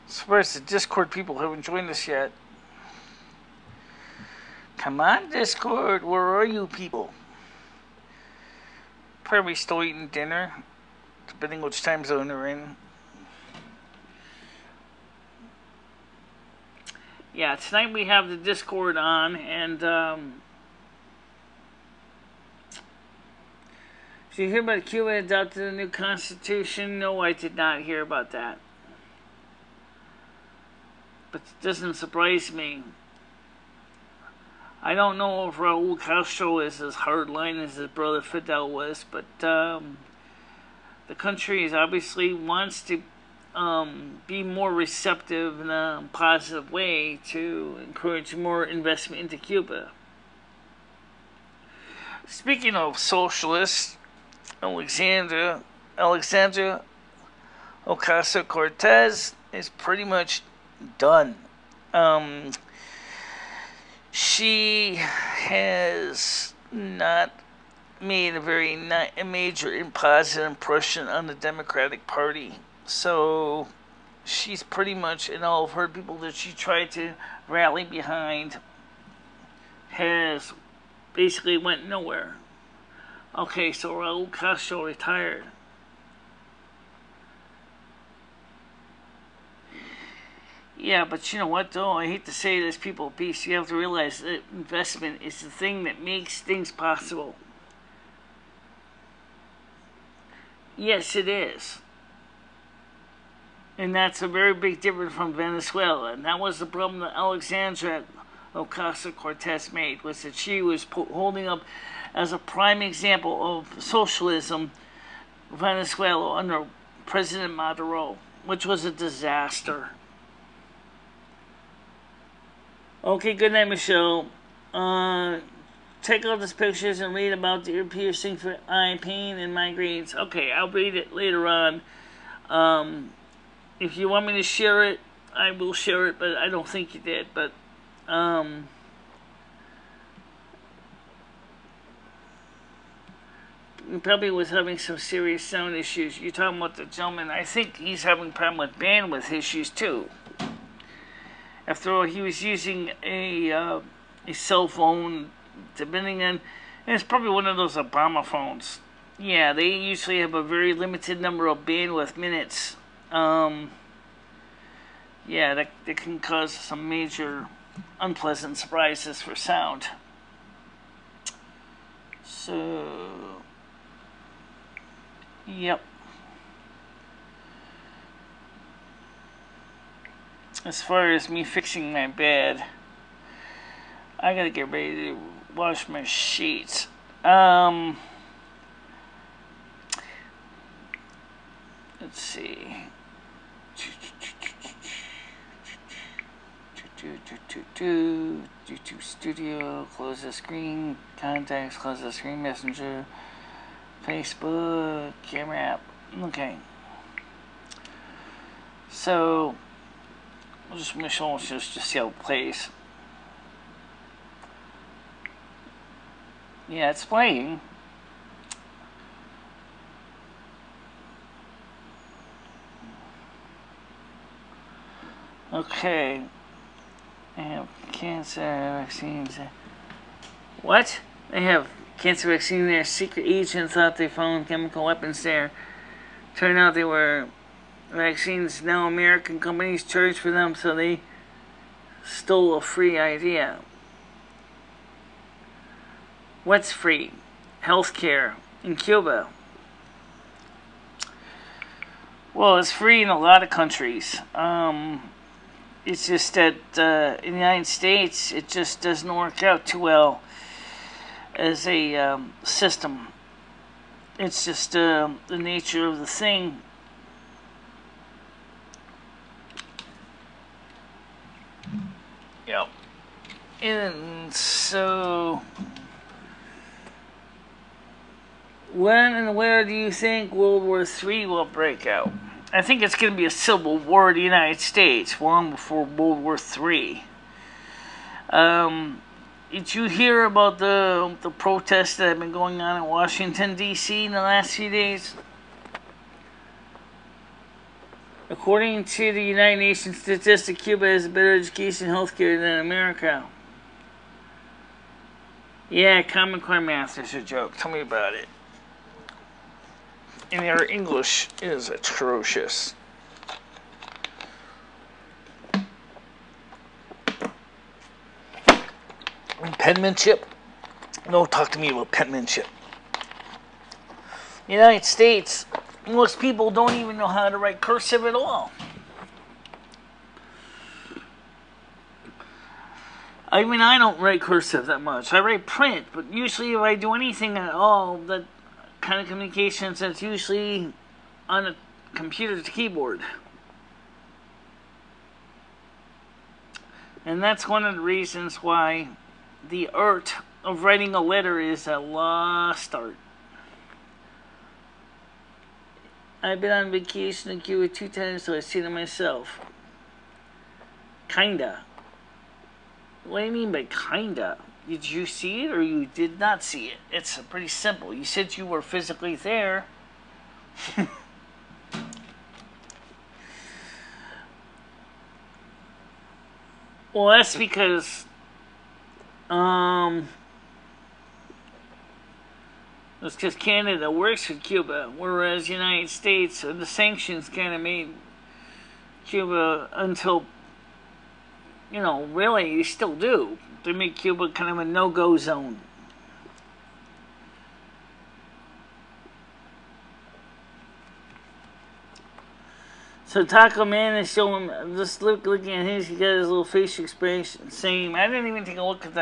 Surprised the Discord people haven't joined us yet. Come on, Discord, where are you people? Probably still eating dinner, depending which time zone they're in. Yeah, tonight we have the Discord on, and did you hear about Cuba adopted a new constitution? No, I did not hear about that. But it doesn't surprise me. I don't know if Raul Castro is as hardline as his brother Fidel was, but the country is obviously wants to be more receptive in a positive way to encourage more investment into Cuba. Speaking of socialists, Alexandria Ocasio-Cortez is pretty much done. She has not made a major and positive impression on the Democratic Party. So she's pretty much, and all of her people that she tried to rally behind has basically went nowhere. Okay, so Raul Castro retired. Yeah, but you know what, though? I hate to say this, people of peace. You have to realize that investment is the thing that makes things possible. Yes, it is. And that's a very big difference from Venezuela. And that was the problem that Alexandria Ocasio-Cortez made, was that she was holding up as a prime example of socialism Venezuela under President Maduro, which was a disaster. Okay, good night, Michelle. Take all these pictures and read about the ear piercing for eye pain and migraines. Okay, I'll read it later on. If you want me to share it, I will share it, but I don't think you did. But he probably was having some serious sound issues. You're talking about the gentleman. I think he's having a problem with bandwidth issues too. After all, he was using a cell phone, depending on, and it's probably one of those Obama phones. Yeah, they usually have a very limited number of bandwidth minutes. Yeah, that can cause some major unpleasant surprises for sound. So, yep. As far as me fixing my bed, I gotta get ready to wash my sheets. Let's see. YouTube Studio, close the screen, contacts, close the screen, Messenger, Facebook, camera app. Okay. So, I'll just Michelle just see how it plays. Yeah, it's playing. Okay. They have cancer vaccines. What? They have cancer vaccine there. Secret agents thought they found chemical weapons there. Turned out they were vaccines. Now American companies charge for them, so they stole a free idea. What's free? Healthcare in Cuba. Well, it's free in a lot of countries. It's just that in the United States, it just doesn't work out too well as a system. It's just the nature of the thing. Yep. And so, when and where do you think World War III will break out? I think it's going to be a civil war in the United States long before World War III. Did you hear about the protests that have been going on in Washington, D.C. in the last few days? According to the United Nations statistic, Cuba has a better education and health care than America. Yeah, Common Core math is a joke. Tell me about it. And their English is atrocious. Penmanship? No, talk to me about penmanship. The United States, most people don't even know how to write cursive at all. I mean, I don't write cursive that much. I write print, but usually if I do anything at all that kind of communications, that's usually on a computer's keyboard. And that's one of the reasons why the art of writing a letter is a lost art. I've been on vacation in Cuba 2 times, so I've seen it myself. Kinda. What do you mean by kinda? Did you see it or you did not see it? It's pretty simple. You said you were physically there. Well, that's because that's because Canada works with Cuba, whereas the United States, the sanctions kind of made Cuba until, you know, really, they still do. They make Cuba kind of a no-go zone. So Taco Man is showing, just looking at his, he got his little facial expression, same. I didn't even take a look at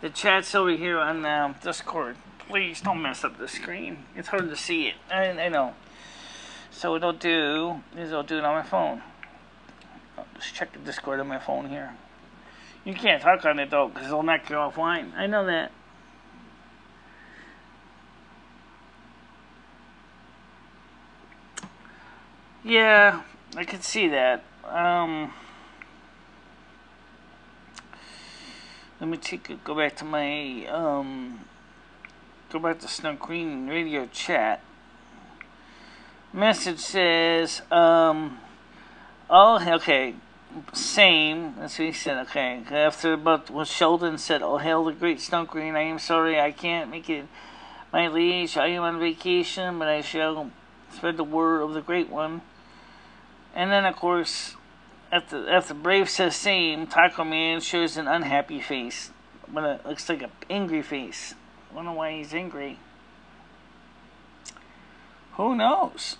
the chats over here on Discord. Please don't mess up the screen. It's hard to see it. I know. So what I'll do is I'll do it on my phone. I'll just check the Discord on my phone here. You can't talk on it though, because it'll knock you offline. I know that. Yeah, I can see that. Let me go back to my go back to Snow Queen Radio chat. Message says, oh, okay, same. That's what he said. Okay, after about what Sheldon said, "Oh, hail the great Snow Queen! I am sorry I can't make it, my liege. I am on vacation, but I shall spread the word of the great one." And then, of course, after Brave says same, Taco Man shows an unhappy face. But it looks like an angry face. I don't know why he's angry. Who knows?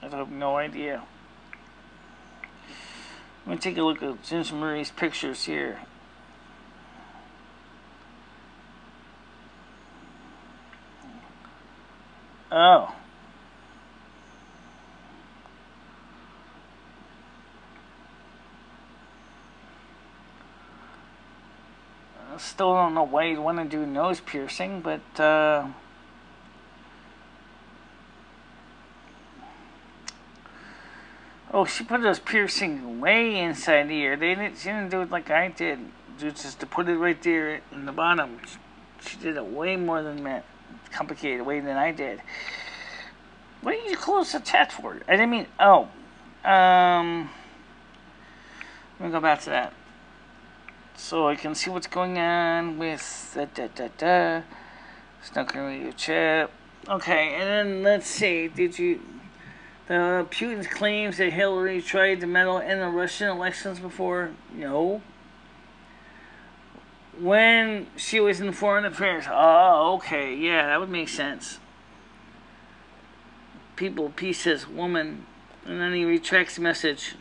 I have no idea. Let me take a look at Ginger Marie's pictures here. Oh. I still don't know why you'd want to do nose piercing, but oh, she put those piercing way inside the ear. She didn't do it like I did. Just to put it right there in the bottom. She did it way more than that. Complicated way than I did. What did you close the chat for? I didn't mean. Oh, let me go back to that. So I can see what's going on with Snuck in your chat. Okay, and then let's see. Putin claims that Hillary tried to meddle in the Russian elections before? No. When she was in foreign affairs? Oh, okay. Yeah, that would make sense. People, peace says woman. And then he retracts the message.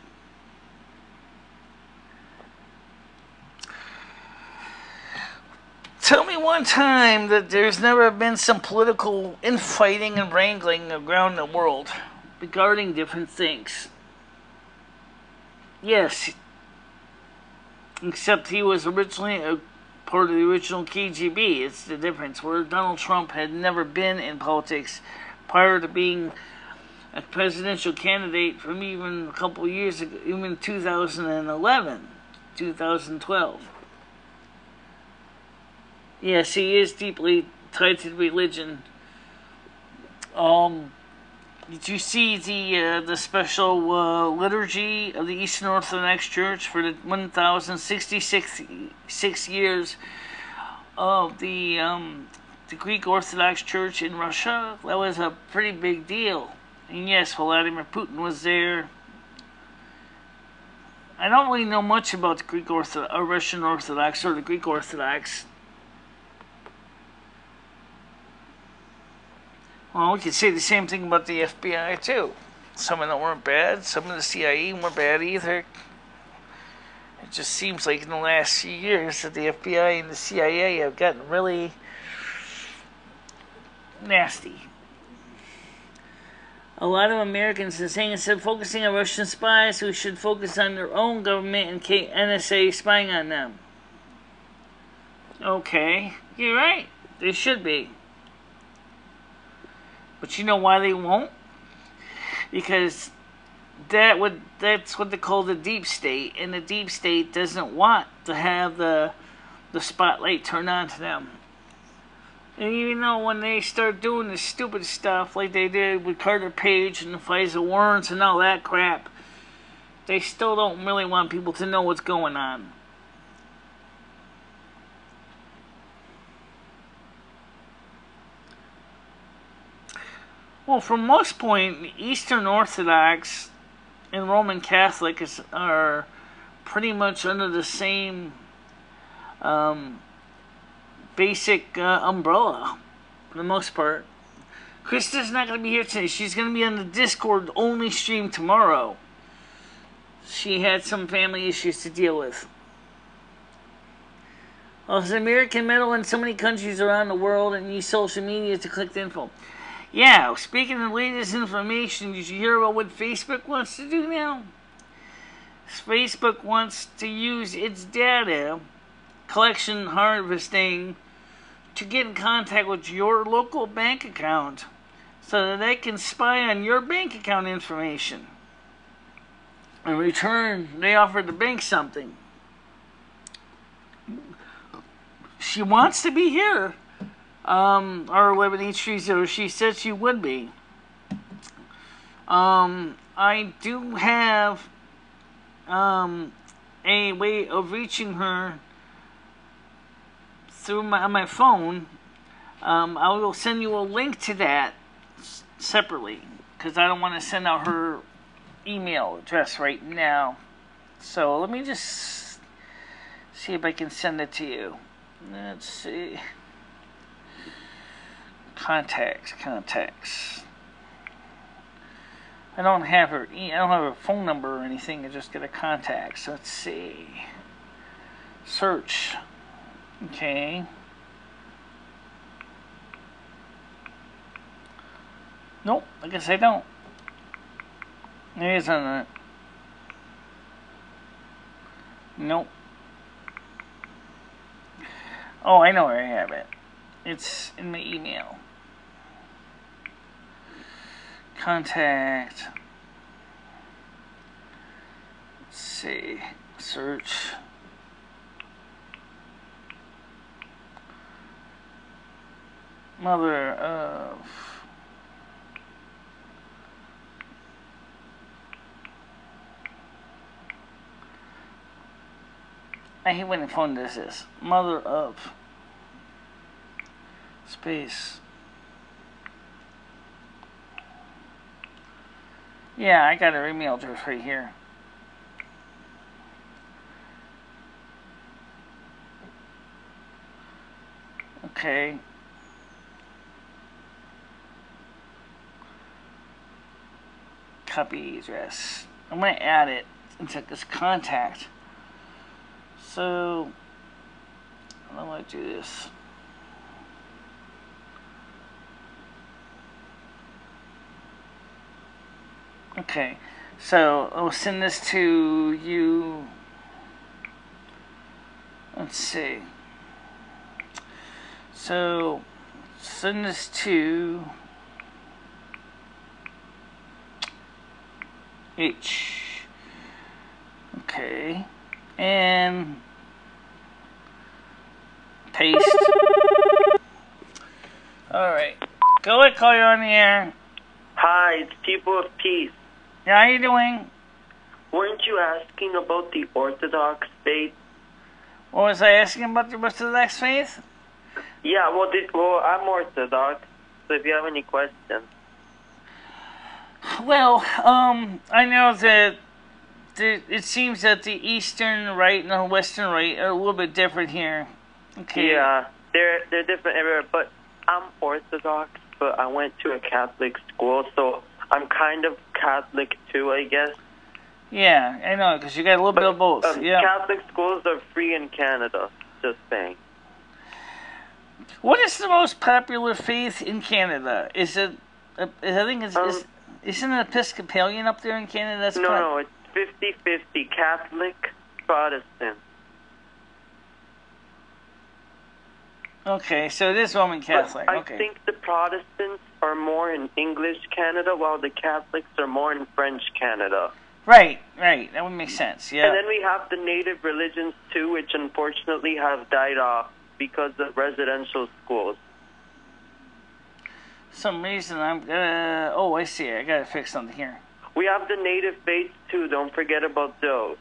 Tell me one time that there's never been some political infighting and wrangling around the world regarding different things. Yes. Except he was originally a part of the original KGB. It's the difference. Where Donald Trump had never been in politics prior to being a presidential candidate from even a couple of years ago, even 2011, 2012. Yes, he is deeply tied to religion. Did you see the special liturgy of the Eastern Orthodox Church for the 1,066 years of the Greek Orthodox Church in Russia? That was a pretty big deal. And yes, Vladimir Putin was there. I don't really know much about the Greek Russian Orthodox or the Greek Orthodox. Well, we could say the same thing about the FBI, too. Some of them weren't bad. Some of the CIA weren't bad either. It just seems like in the last few years that the FBI and the CIA have gotten really nasty. A lot of Americans are saying instead of focusing on Russian spies, we should focus on their own government and NSA spying on them. Okay, you're right. They should be. But you know why they won't? Because that's what they call the deep state, and the deep state doesn't want to have the spotlight turned on to them. And you know, when they start doing this stupid stuff like they did with Carter Page and the FISA warrants and all that crap, they still don't really want people to know what's going on. Well, for most point, Eastern Orthodox and Roman Catholic are pretty much under the same basic umbrella, for the most part. Krista's not going to be here today. She's going to be on the Discord only stream tomorrow. She had some family issues to deal with. Well, it's American metal in so many countries around the world and use social media to collect info. Yeah, speaking of latest information, did you hear about what Facebook wants to do now? Facebook wants to use its data collection harvesting to get in contact with your local bank account so that they can spy on your bank account information. In return, they offer the bank something. She wants to be here. R11830, she said she would be. I do have a way of reaching her through my phone. I will send you a link to that separately because I don't want to send out her email address right now. So let me just see if I can send it to you. Let's see. Contacts. I don't have her phone number or anything. I just get a contact. So let's see. Search. Okay. Nope. I guess I don't. There is on it. Nope. Oh, I know where I have it. It's in my email. Contact. Let's see. Search. Mother of. I hate when the phone does this. Mother of. Space. Yeah, I got her email address right here. Okay. Copy address. I'm going to add it into this contact. So, I'm going to do this. Okay, so I'll send this to you. Let's see. So, send this to H. Okay, and paste. Alright, go ahead, call you on the air. Hi, it's People of Peace. Yeah, how you doing? Weren't you asking about the Orthodox faith? What was I asking about the Orthodox faith? Yeah, well, I'm Orthodox, so if you have any questions. Well, I know that it seems that the Eastern Rite and the Western Rite are a little bit different here. Okay. Yeah, they're different everywhere, but I'm Orthodox, but I went to a Catholic school, so I'm kind of Catholic too, I guess. Yeah, I know, because you got a little bit of both. Yeah. Catholic schools are free in Canada, just saying. What is the most popular faith in Canada? Is it? I think isn't it Episcopalian up there in Canada? That's no, it's 50-50 Catholic, Protestant. Okay, so it is Roman Catholic. I think the Protestants are more in English Canada, while the Catholics are more in French Canada. Right. That would make sense, yeah. And then we have the native religions, too, which unfortunately have died off because of residential schools. For some reason, I see it. I gotta fix something here. We have the native faiths, too. Don't forget about those.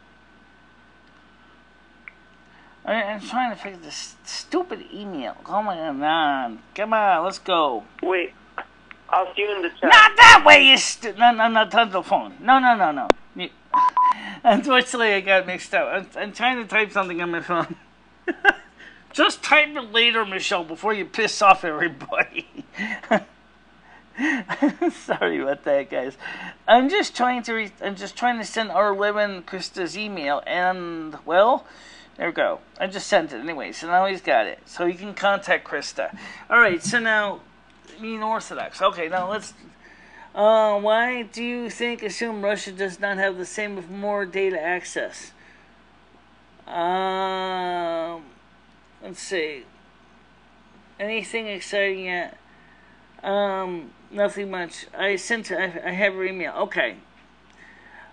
I'm trying to fix this stupid email. Come on. Come on, let's go. Wait. I'll see you in the chat. Not that way, you No, not on the phone. No. Unfortunately, I got mixed up. I'm trying to type something on my phone. Just type it later, Michelle, before you piss off everybody. Sorry about that, guys. I'm just trying to send R11 Krista's email, and well, There we go. I just sent it anyway, so now he's got it. So you can contact Krista. Alright, so now, being Orthodox. Okay, now let's... why do you assume Russia does not have the same with more data access? Let's see. Anything exciting yet? Nothing much. I have your email. Okay.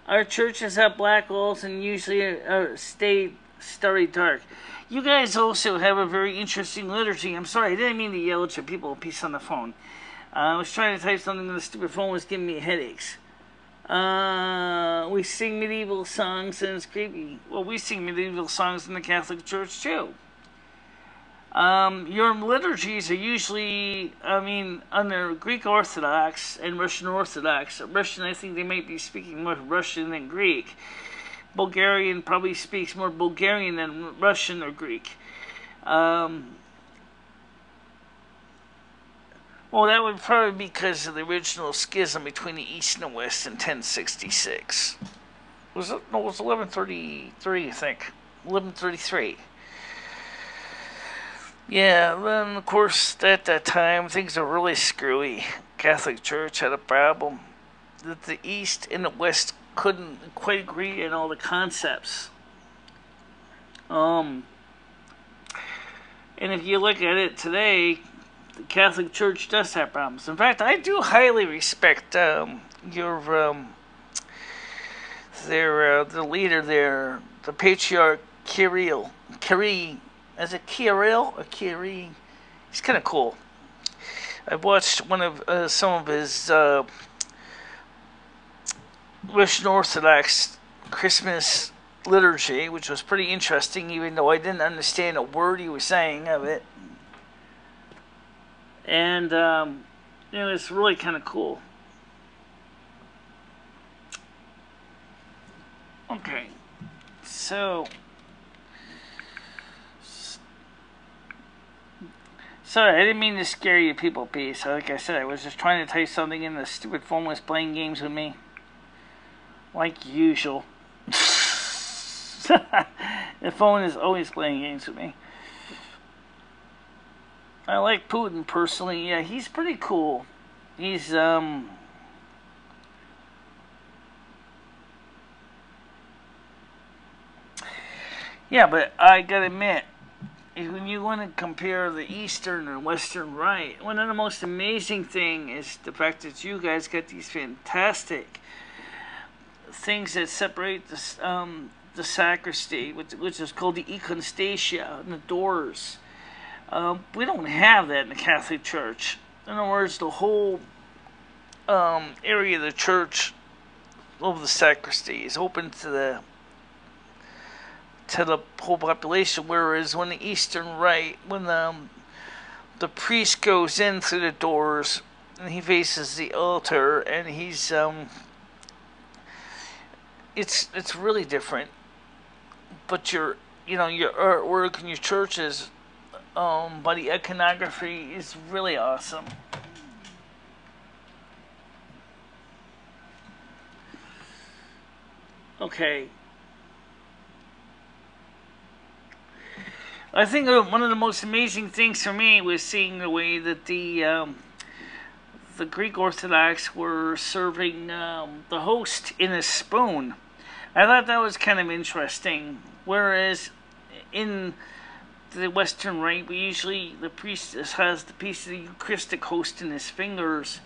Our churches have black walls and usually stay starry dark. You guys also have a very interesting liturgy. I'm sorry, I didn't mean to yell at you people a piece on the phone. I was trying to type something and the stupid phone was giving me headaches. We sing medieval songs and it's creepy. Well, we sing medieval songs in the Catholic Church too. Your liturgies are usually, under Greek Orthodox and Russian Orthodox. Russian, I think they might be speaking more Russian than Greek. Bulgarian probably speaks more Bulgarian than Russian or Greek. Well, that would probably be because of the original schism between the East and the West in 1066. It was 1133, I think. 1133. Yeah, then, of course, at that time, things were really screwy. Catholic Church had a problem that the East and the West couldn't quite agree on all the concepts. And if you look at it today, the Catholic Church does have problems. In fact, I do highly respect the leader there, the Patriarch Kirill. Is it Kirill or Kiri? He's kind of cool. I watched some of his Russian Orthodox Christmas liturgy, which was pretty interesting, even though I didn't understand a word he was saying of it. And it's really kind of cool. Okay, so. Sorry, I didn't mean to scare you people, peace. Like I said, I was just trying to tell you something and the stupid phone was playing games with me. Like usual. The phone is always playing games with me. I like Putin personally. Yeah, he's pretty cool. He's, yeah, but I gotta admit, when you want to compare the Eastern and Western Rite, one of the most amazing thing is the fact that you guys got these fantastic things that separate the sacristy, which is called the iconostasia, and the doors. We don't have that in the Catholic Church. In other words, the whole area of the church of the sacristy is open to the whole population, whereas when the Eastern Rite, when the priest goes in through the doors and he faces the altar and he's it's really different. But your artwork and your churches, by the iconography is really awesome. Okay. I think one of the most amazing things for me was seeing the way that the Greek Orthodox were serving the host in a spoon. I thought that was kind of interesting. Whereas in the Western Rite, the priest has the piece of the Eucharistic host in his fingers.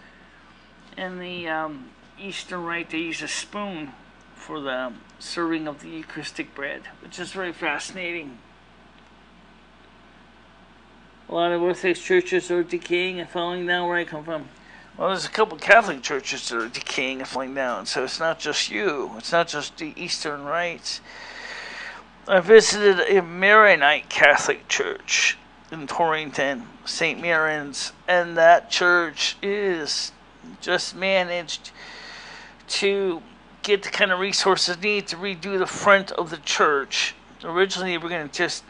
In the Eastern Rite, they use a spoon for the serving of the Eucharistic bread, which is very fascinating. A lot of Orthodox churches are decaying and falling down where I come from. Well, there's a couple Catholic churches that are decaying and falling down, so it's not just you. It's not just the Eastern Rites. I visited a Maronite Catholic church in Torrington, St. Mary's, and that church is just managed to get the kind of resources needed to redo the front of the church. Originally, they were going to just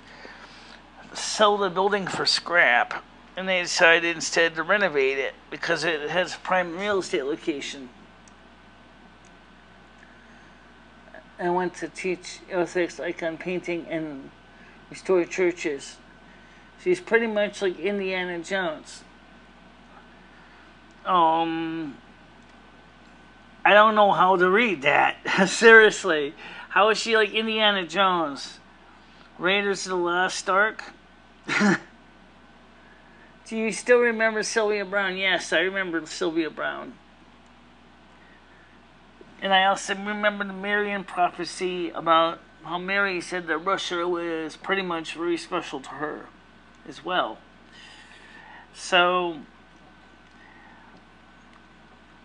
sell the building for scrap, and they decided instead to renovate it because it has a prime real estate location. I went to teach Orthodox icon painting and restore churches. She's pretty much like Indiana Jones. I don't know how to read that. Seriously. How is she like Indiana Jones? Raiders of the Lost Ark? Do you still remember Sylvia Browne? Yes, I remember Sylvia Browne. And I also remember the Marian prophecy about how Mary said that Russia was pretty much very special to her as well. So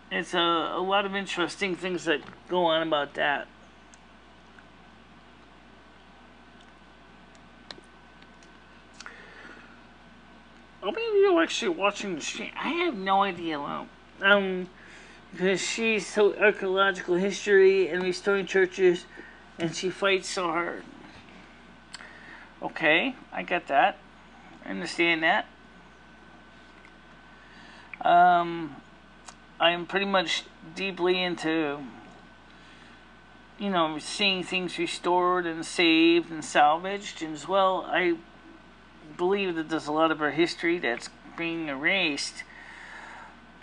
it's a lot of interesting things that go on about that. How many of you are actually watching the stream? I have no idea. Because she's so archaeological history and restoring churches, and she fights so hard. Okay, I get that. I understand that. I'm pretty much deeply into, seeing things restored and saved and salvaged. And as well, I believe that there's a lot of our history that's being erased,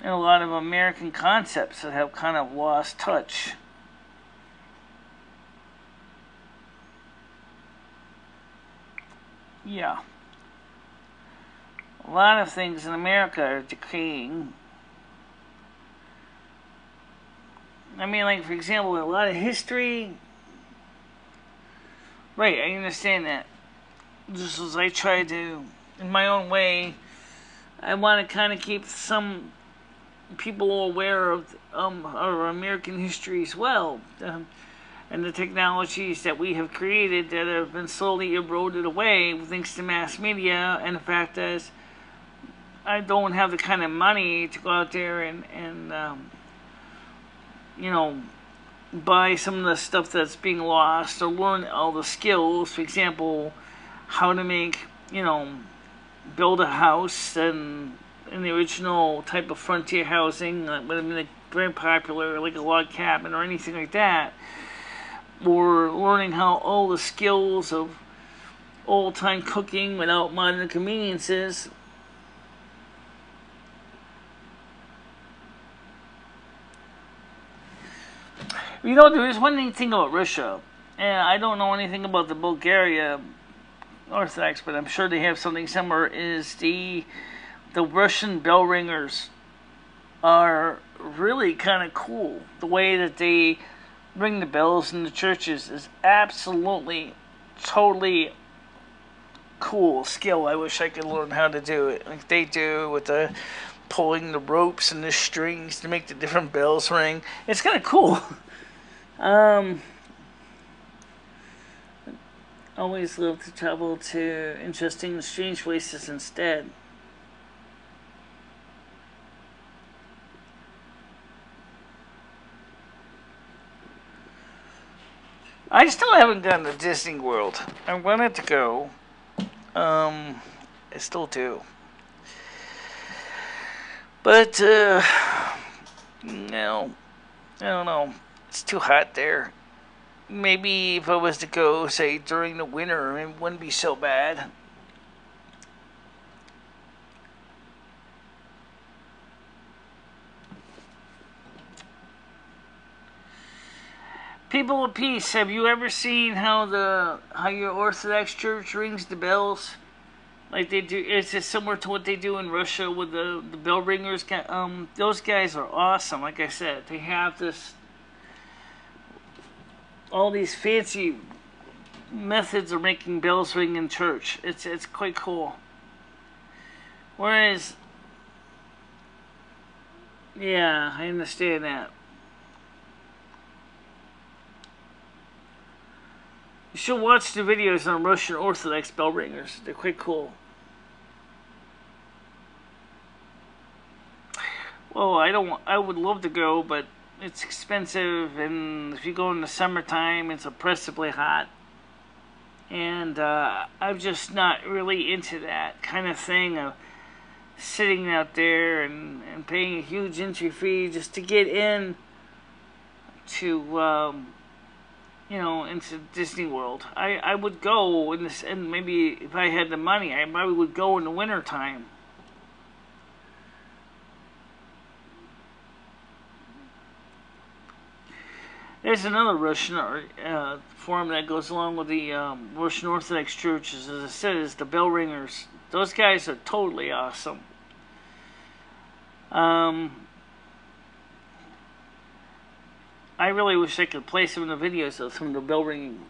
and a lot of American concepts that have kind of lost touch. Yeah. A lot of things in America are decaying. I mean, like, for example, a lot of history. Right, I understand that. Just as I try to, in my own way, I want to kind of keep some people aware of our American history as well, and the technologies that we have created that have been slowly eroded away thanks to mass media, and the fact that I don't have the kind of money to go out there and buy some of the stuff that's being lost, or learn all the skills. For example, how to make, build a house and in the original type of frontier housing, like very popular, like a log cabin or anything like that, or learning how all the skills of old-time cooking without modern conveniences. There is one thing about Russia, and I don't know anything about the Bulgaria Orthodox, but I'm sure they have something similar, is the Russian bell ringers are really kind of cool. The way that they ring the bells in the churches is absolutely, totally cool skill. I wish I could learn how to do it like they do, with the pulling the ropes and the strings to make the different bells ring. It's kind of cool. Always love to travel to interesting and strange places instead. I still haven't gone to Disney World. I wanted to go. I still do. But, no. I don't know. It's too hot there. Maybe if I was to go, say, during the winter, it wouldn't be so bad. People of peace, have you ever seen how your Orthodox Church rings the bells? Like they do, it's just similar to what they do in Russia with the bell ringers. Those guys are awesome. Like I said, they have all these fancy methods of making bells ring in church. It's quite cool. Whereas, yeah, I understand that. You should watch the videos on Russian Orthodox bell ringers. They're quite cool. Well, I would love to go, but it's expensive, and if you go in the summertime, it's oppressively hot. And I'm just not really into that kind of thing of sitting out there and paying a huge entry fee just to get in to you know, into Disney World. I would go in this, and maybe if I had the money, I probably would go in the winter time. There's another Russian form that goes along with the Russian Orthodox churches. As I said, is the bell ringers. Those guys are totally awesome. I really wish I could play some of the videos of some of the bell ringing.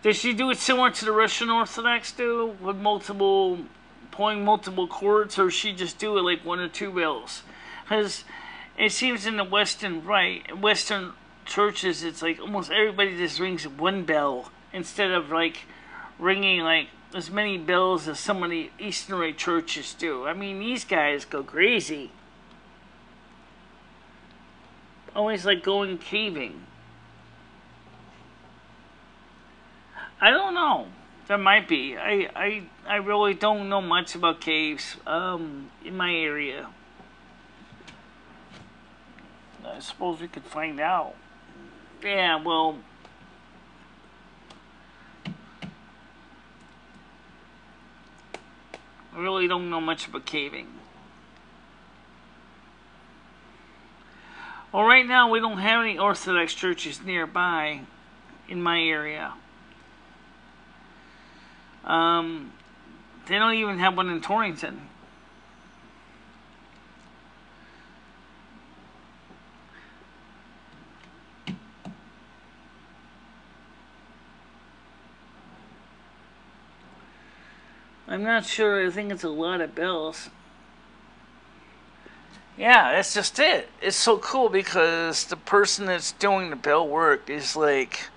Does she do it similar to the Russian Orthodox do, with pulling multiple chords, or she just do it like one or two bells? Because it seems in the Western churches, it's like almost everybody just rings one bell instead of like ringing like as many bells as some of the Eastern Rite churches do. I mean, these guys go crazy. Always like going caving. I don't know. There might be. I really don't know much about caves in my area. I suppose we could find out. Yeah, well, I really don't know much about caving. Well, right now we don't have any Orthodox churches nearby in my area. They don't even have one in Torrington. I'm not sure. I think it's a lot of bells. Yeah, that's just it. It's so cool because the person that's doing the bell work is like,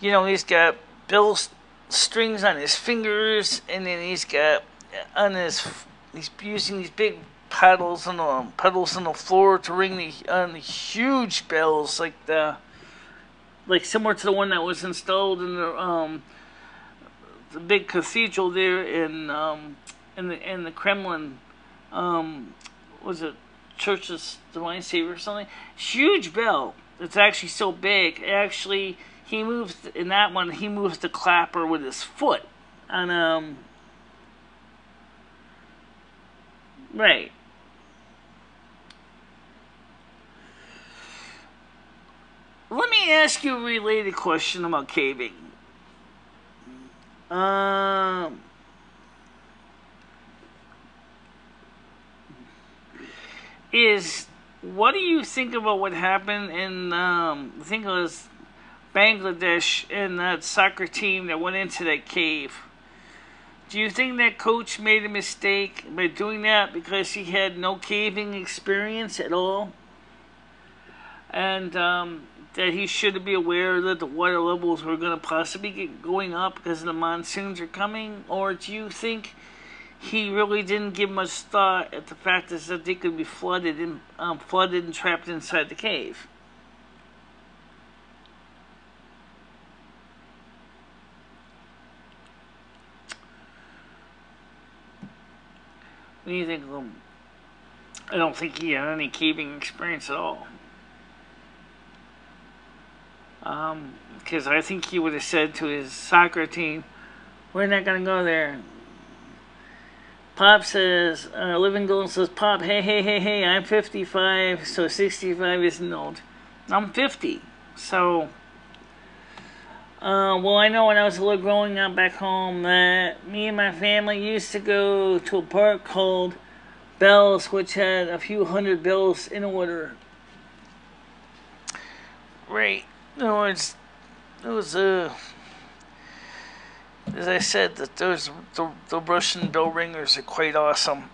you know, he's got bell strings on his fingers, and then he's got he's using these big pedals on the floor to ring the huge bells, like similar to the one that was installed in the big cathedral there in the Kremlin. Was it Church's Divine Savior or something? Huge bell. It's actually so big. Actually, he moves in that one. He moves the clapper with his foot, and right. Let me ask you a related question about caving. What do you think about what happened in I think it was Bangladesh and that soccer team that went into that cave? Do you think that coach made a mistake by doing that because he had no caving experience at all? And that he should be aware that the water levels were going to possibly get going up because the monsoons are coming? Or do you think he really didn't give much thought at the fact that they could be flooded and trapped inside the cave? What do you think of him? I don't think he had any caving experience at all. Because I think he would have said to his soccer team, "We're not going to go there." Pop says, Living Golden says, "Pop, hey, I'm 55, so 65 isn't old." I'm 50, so, well, I know when I was a little growing up back home that me and my family used to go to a park called Bells, which had a few hundred bells in order. Right. No, it was as I said, that the Russian bell ringers are quite awesome.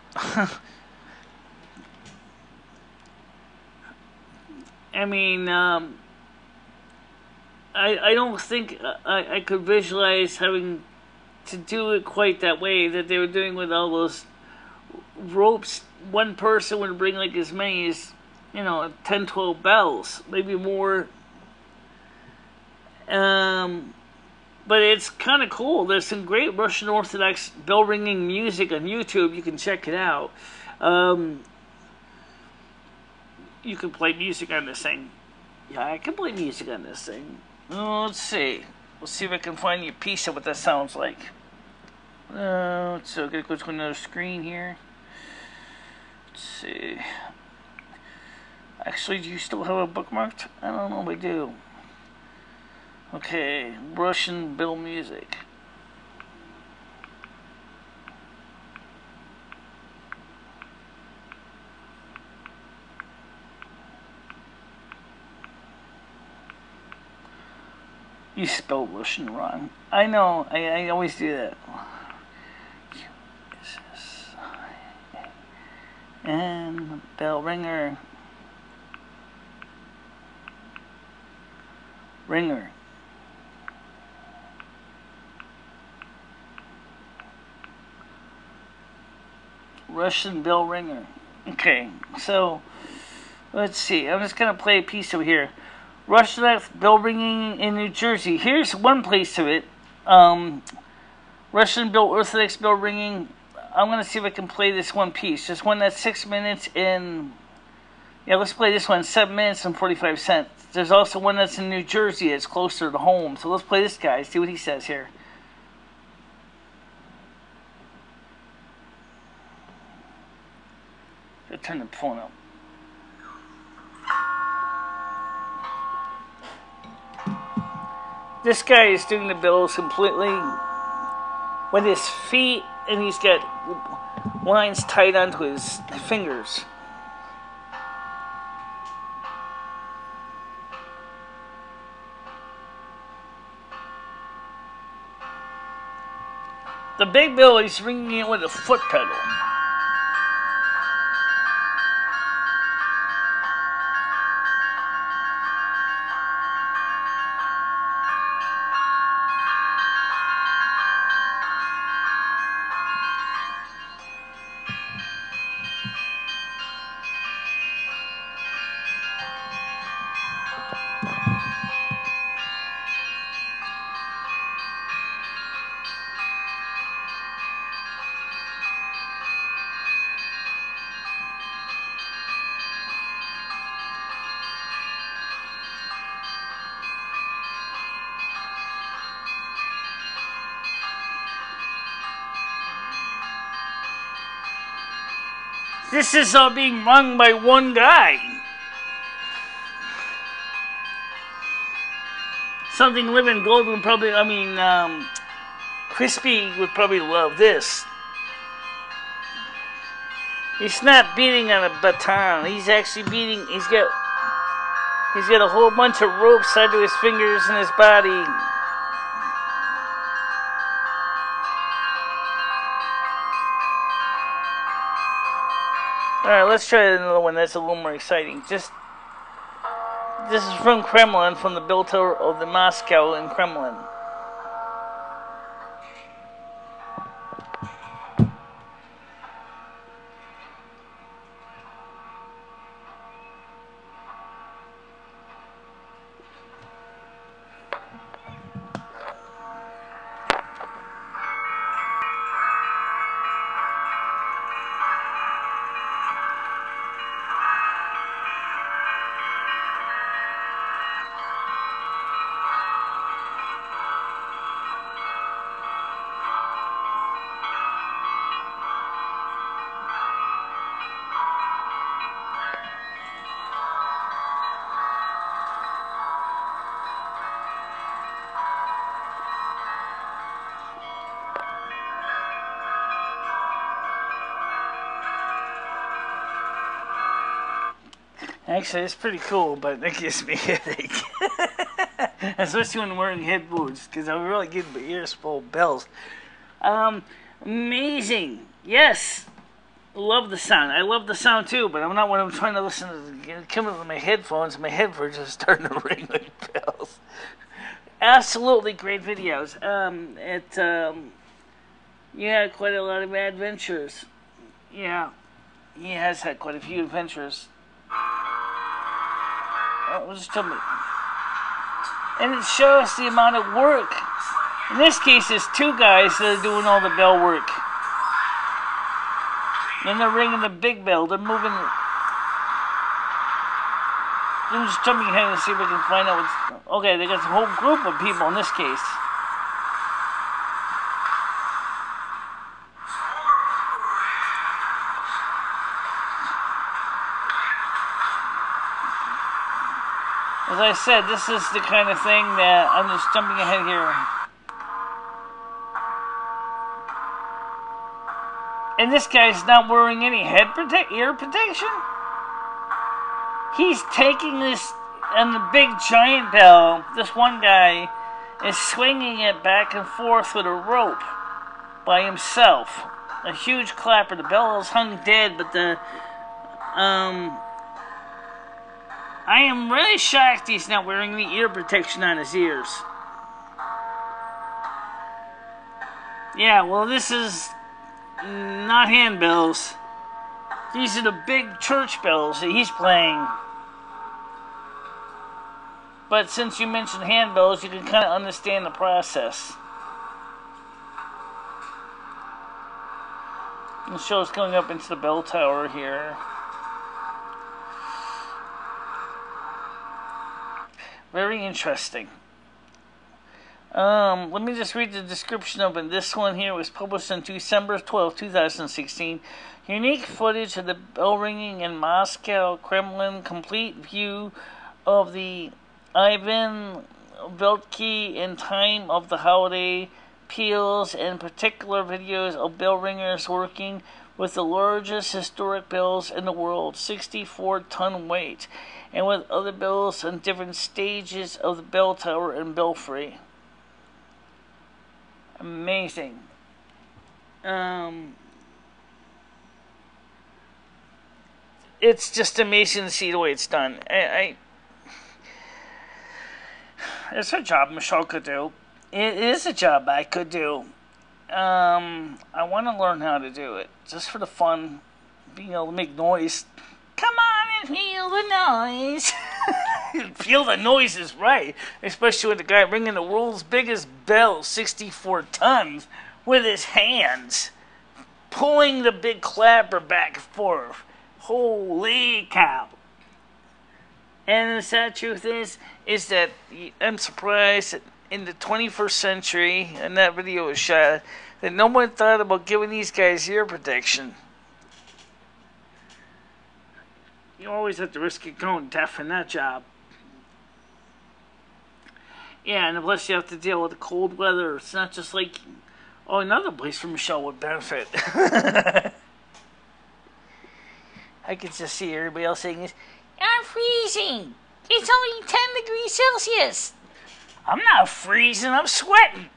I mean, I don't think I could visualize having to do it quite that way that they were doing with all those ropes. One person would bring like as many as, 10, 12 bells, maybe more. But it's kind of cool. There's some great Russian Orthodox bell ringing music on YouTube. You can check it out. You can play music on this thing. Yeah, I can play music on this thing. Let's see. We'll see if I can find you a piece of what that sounds like. So I'm gonna go to another screen here. Let's see. Actually, do you still have it bookmarked? I don't know if I do. Okay, Russian Bill music. You spelled Russian wrong. I know, I always do that. And bell ringer. Ringer. Russian bell ringer. Okay, so let's see. I'm just gonna play a piece over here. Russian bell ringing in New Jersey. Here's one place of it. Russian bell Orthodox bell ringing. I'm gonna see if I can play this one piece. Just one that's 6 minutes in. Yeah, let's play this one. 7 minutes and 45 cents. There's also one that's in New Jersey. It's closer to home. So let's play this guy. See what he says here. I'll turn the phone up. This guy is doing the bells completely with his feet, and he's got lines tied onto his fingers. The big bell is ringing it with a foot pedal. This is all being rung by one guy. Something Living Gold would probably, Crispy would probably love this. He's not beating on a baton. He's actually beating, he's got a whole bunch of ropes tied to his fingers and his body. Alright, let's try another one that's a little more exciting. This is from Kremlin, from the Bell Tower of the Moscow in Kremlin. Actually, it's pretty cool, but it gives me a headache. Especially when I'm wearing headphones, because I really get my ears full of bells. Amazing. Yes. Love the sound. I love the sound too, but I'm not when I'm trying to listen to come with my headphones. My headphones are starting to ring like bells. Absolutely great videos. You had quite a lot of adventures. Yeah. He has had quite a few adventures. Just tell me. And it shows the amount of work. In this case, it's two guys that are doing all the bell work. And they're ringing the big bell. They're moving. I'm just jumping ahead and see if we can find out what's... Okay, they got a whole group of people in this case. As I said, this is the kind of thing that I'm just jumping ahead here. And this guy's not wearing any ear protection. He's taking this and the big giant bell. This one guy is swinging it back and forth with a rope by himself. A huge clapper. The bell is hung dead, but the I am really shocked he's not wearing the ear protection on his ears. Yeah, well, this is not handbells. These are the big church bells that he's playing. But since you mentioned handbells, you can kind of understand the process. The show's going up into the bell tower here. Very interesting. Let me just read the description of it. This one here was published on December 12, 2016. Unique footage of the bell ringing in Moscow Kremlin. Complete view of the Ivan Veltki in time of the holiday. Peals and particular videos of bell ringers working with the largest historic bells in the world, 64-ton weight, and with other bells on different stages of the bell tower and belfry. Amazing. It's just amazing to see the way it's done. It's a job Michele could do. It is a job I could do. I want to learn how to do it, just for the fun, being able to make noise. Come on and feel the noise. Feel the noise is right, especially with the guy ringing the world's biggest bell, 64 tons, with his hands, pulling the big clapper back and forth. Holy cow. And the sad truth is that I'm surprised that in the 21st century, and that video was shot, that no one thought about giving these guys ear protection. You always have to risk it going deaf in that job. Yeah, and plus you have to deal with the cold weather. It's not just like, oh, another place where Michele would benefit. I can just see everybody else saying this. I'm freezing. It's only 10 degrees Celsius. I'm not freezing. I'm sweating.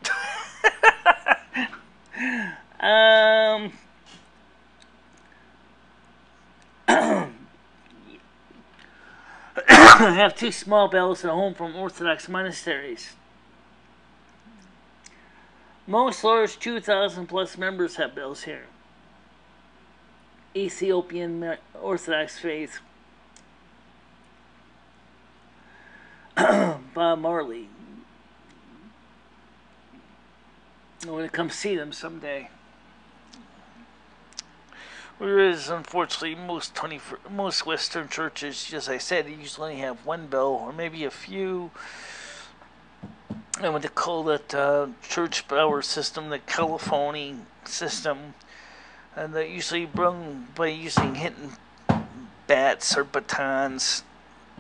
I have 2 small bells at home from Orthodox monasteries. Most large 2,000 plus members have bells here. Ethiopian Orthodox faith. Bob Marley. I want to come see them someday. Whereas, unfortunately, most Western churches, as I said, usually only have one bell or maybe a few. And what they call that church power system, the colophony system, and they're usually rung by hitting bats or batons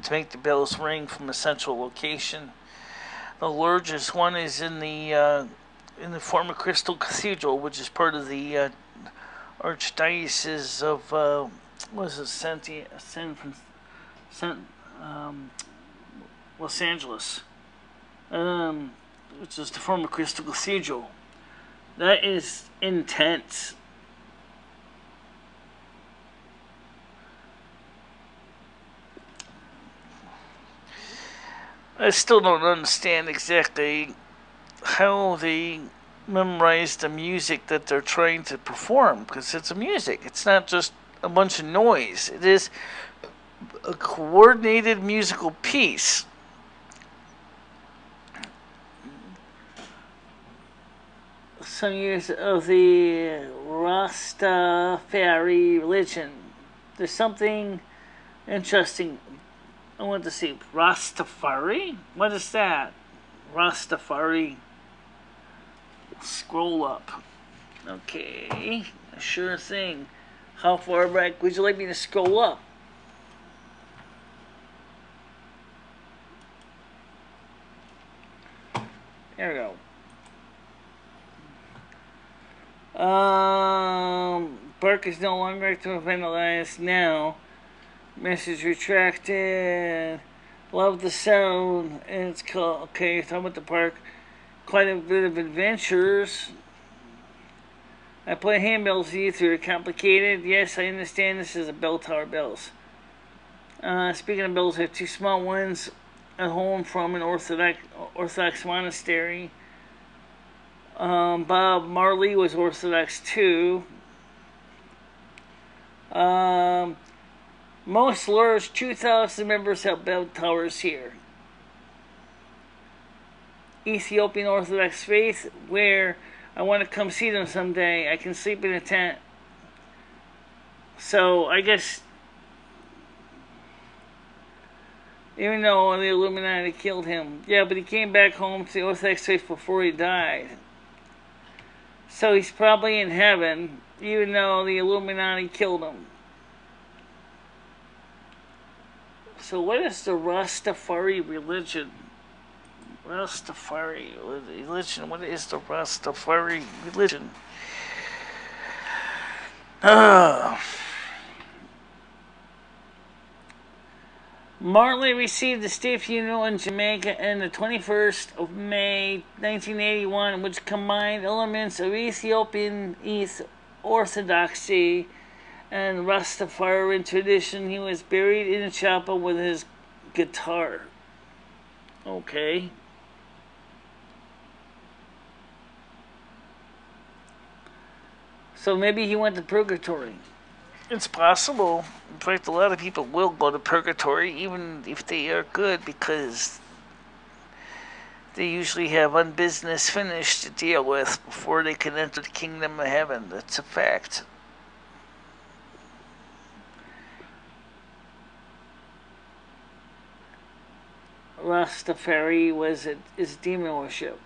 to make the bells ring from a central location. The largest one is in the former Crystal Cathedral, which is part of the Archdiocese of Los Angeles, which is the former Crystal Cathedral. That is intense. I still don't understand exactly how they memorize the music that they're trying to perform, because it's a music. It's not just a bunch of noise. It is a coordinated musical piece. Some years of the Rastafari religion. There's something interesting I want to see Rastafari. What is that? Rastafari. Scroll up. Okay, sure thing. How far back would you like me to scroll up? There we go. Bark is no longer active vandalized now. Message retracted. Love the sound. And it's called. Okay, talking about the park. Quite a bit of adventures. I play handbells with you through complicated. Yes, I understand this is a bell tower bells. Speaking of bells, I have 2 small ones at home from an Orthodox monastery. Bob Marley was Orthodox too. Most large 2,000 members have bell towers here. Ethiopian Orthodox faith, where I want to come see them someday. I can sleep in a tent. So I guess, even though the Illuminati killed him, yeah, but he came back home to the Orthodox faith before he died. So he's probably in heaven, even though the Illuminati killed him. So what is the Rastafari religion? Rastafari religion. What is the Rastafari religion? Marley received the state funeral in Jamaica on the 21st of May 1981, which combined elements of Ethiopian Orthodoxy and Rastafarian tradition. He was buried in a chapel with his guitar. Okay. So maybe he went to purgatory. It's possible. In fact, a lot of people will go to purgatory, even if they are good, because they usually have unbusiness finished to deal with before they can enter the kingdom of heaven. That's a fact. Rastafari is demon worship.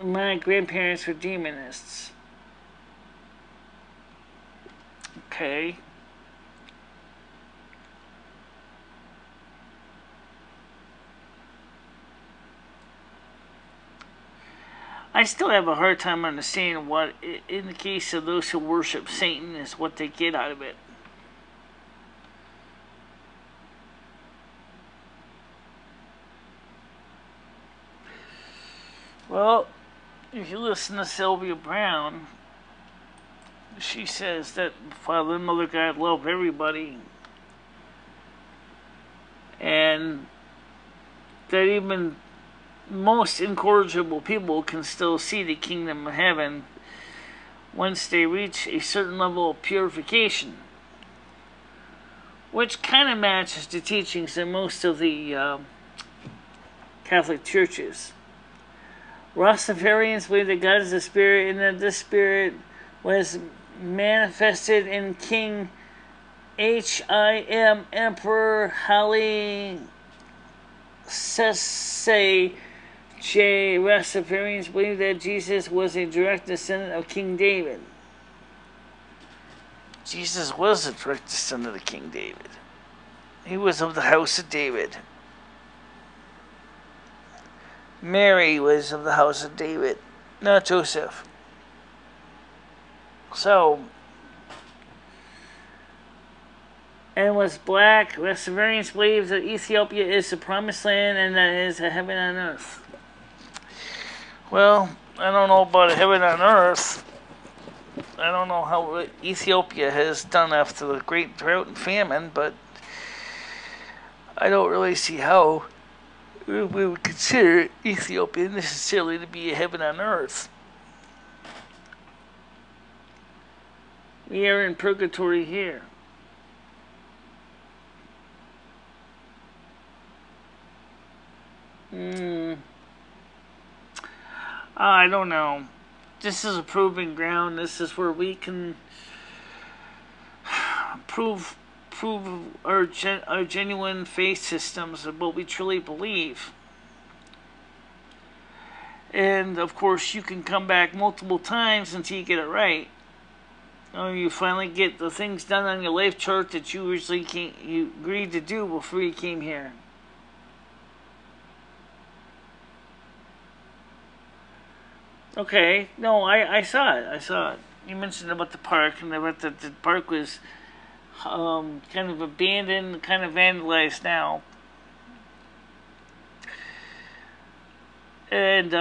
My grandparents were demonists. Okay. I still have a hard time understanding what, in the case of those who worship Satan, is what they get out of it. Well, if you listen to Sylvia Brown, she says that Father and Mother God love everybody, and that even most incorrigible people can still see the kingdom of heaven once they reach a certain level of purification, which kind of matches the teachings in most of the Catholic churches. Rastafarians believe that God is a spirit, and that this spirit was manifested in King H.I.M. Emperor Haile Selassie J. Rastafarians believe that Jesus was a direct descendant of King David. Jesus was a direct descendant of King David. He was of the house of David. Mary was of the house of David, not Joseph. So, and was black. Rastafarians believe that Ethiopia is the promised land and that it is a heaven on earth. Well, I don't know about a heaven on earth. I don't know how Ethiopia has done after the great drought and famine, but I don't really see how we would consider Ethiopia necessarily to be a heaven on earth. We are in purgatory here. I don't know. This is a proving ground. This is where we can prove prove our genuine faith systems of what we truly believe. And of course, you can come back multiple times until you get it right. Or you finally get the things done on your life chart that you you agreed to do before you came here. Okay, no, I saw it. I saw it. You mentioned about the park, and about the park was kind of abandoned, kind of vandalized now. And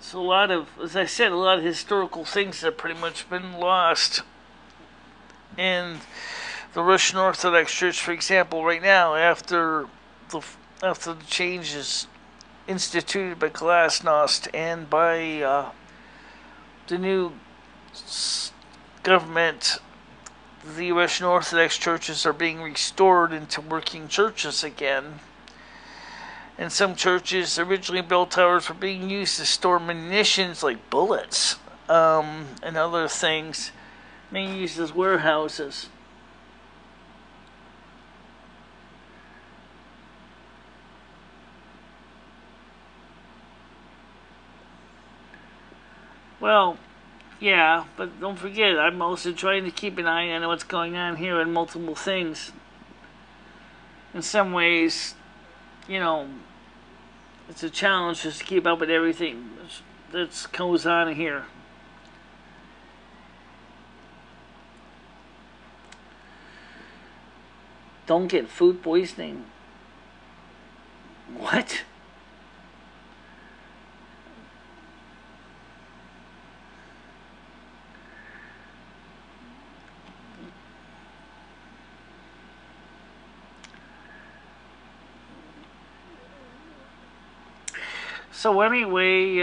so a lot of, as I said, a lot of historical things have pretty much been lost. And the Russian Orthodox Church, for example, right now, after the changes instituted by Glasnost and by the new government, the Russian Orthodox churches are being restored into working churches again. And some churches, originally bell towers, were being used to store munitions like bullets and other things, being used as warehouses. Well, yeah, but don't forget, I'm also trying to keep an eye on what's going on here and multiple things. In some ways, you know, it's a challenge just to keep up with everything that goes on here. Don't get food poisoning. What? So anyway,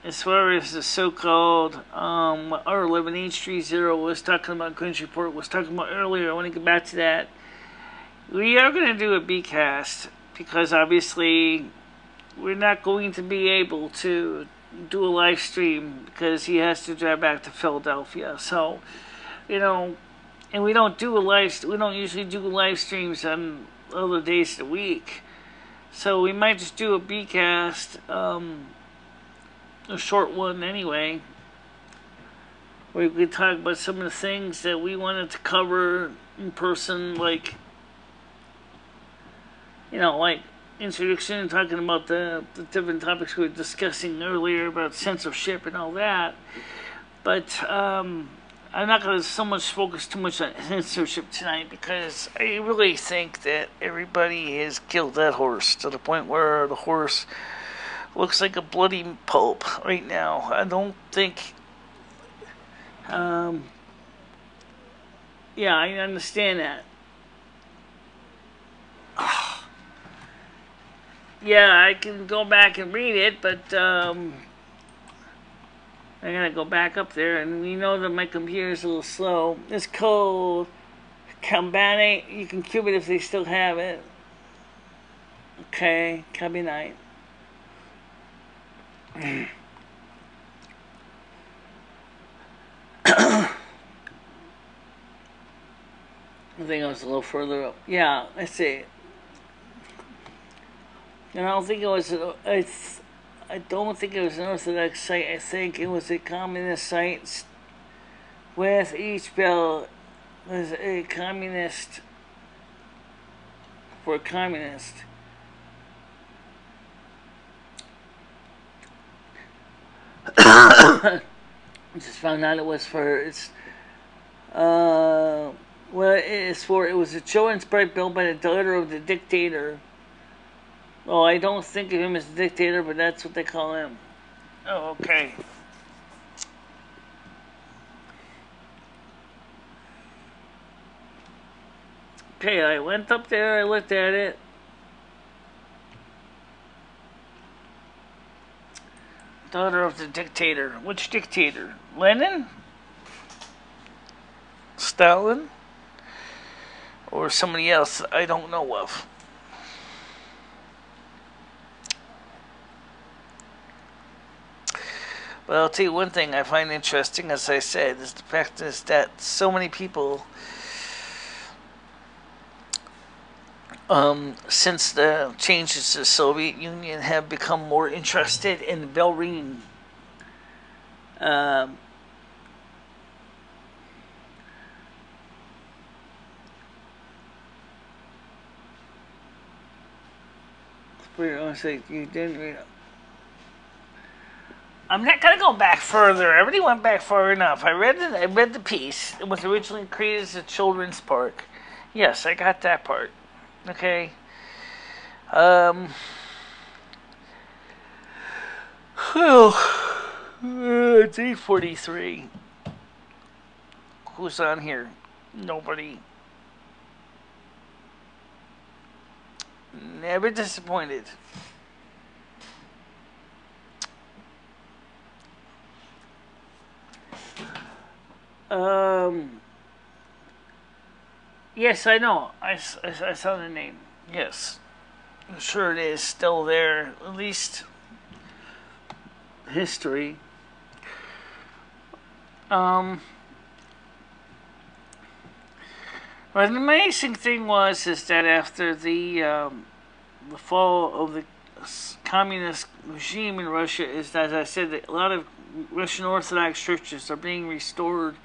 as far as the so-called R11H30 was talking about, Quincy Report was talking about earlier, I want to get back to that. We are going to do a B-cast because obviously we're not going to be able to do a live stream because he has to drive back to Philadelphia. So, you know, and we don't usually do live streams on other days of the week. So we might just do a B-cast, a short one anyway, where we could talk about some of the things that we wanted to cover in person, like, you know, like introduction, talking about the different topics we were discussing earlier about censorship and all that. But I'm not going to so much focus too much on censorship tonight because I really think that everybody has killed that horse to the point where the horse looks like a bloody pulp right now. I don't think... yeah, I understand that. Yeah, I can go back and read it, but I gotta go back up there, and we know that my computer's a little slow. It's called Kambane. You can cube it if they still have it. Okay, Kabinite. I think I was a little further up. Yeah, I see. And I don't think it was. I don't think it was an Orthodox site. I think it was a communist site with each bell was a communist for a communist. I just found out it was for well, it was a children's park built by the daughter of the dictator. Oh, I don't think of him as a dictator, but that's what they call him. Oh, okay. Okay, I went up there, I looked at it. Daughter of the dictator. Which dictator? Lenin? Stalin? Or somebody else that I don't know of? But I'll tell you one thing I find interesting, as I said, is the fact is that so many people since the changes to the Soviet Union, have become more interested in bell ringing. You didn't read it. I'm not gonna go back further. I already went back far enough. I read the piece. It was originally created as a children's park. Yes, I got that part. Okay. It's 8:43. Who's on here? Nobody. Never disappointed. Yes, I know. I saw the name. Yes. I'm sure it is still there. At least history. But the amazing thing is that after the fall of the communist regime in Russia, is that, as I said, that a lot of Russian Orthodox churches are being restored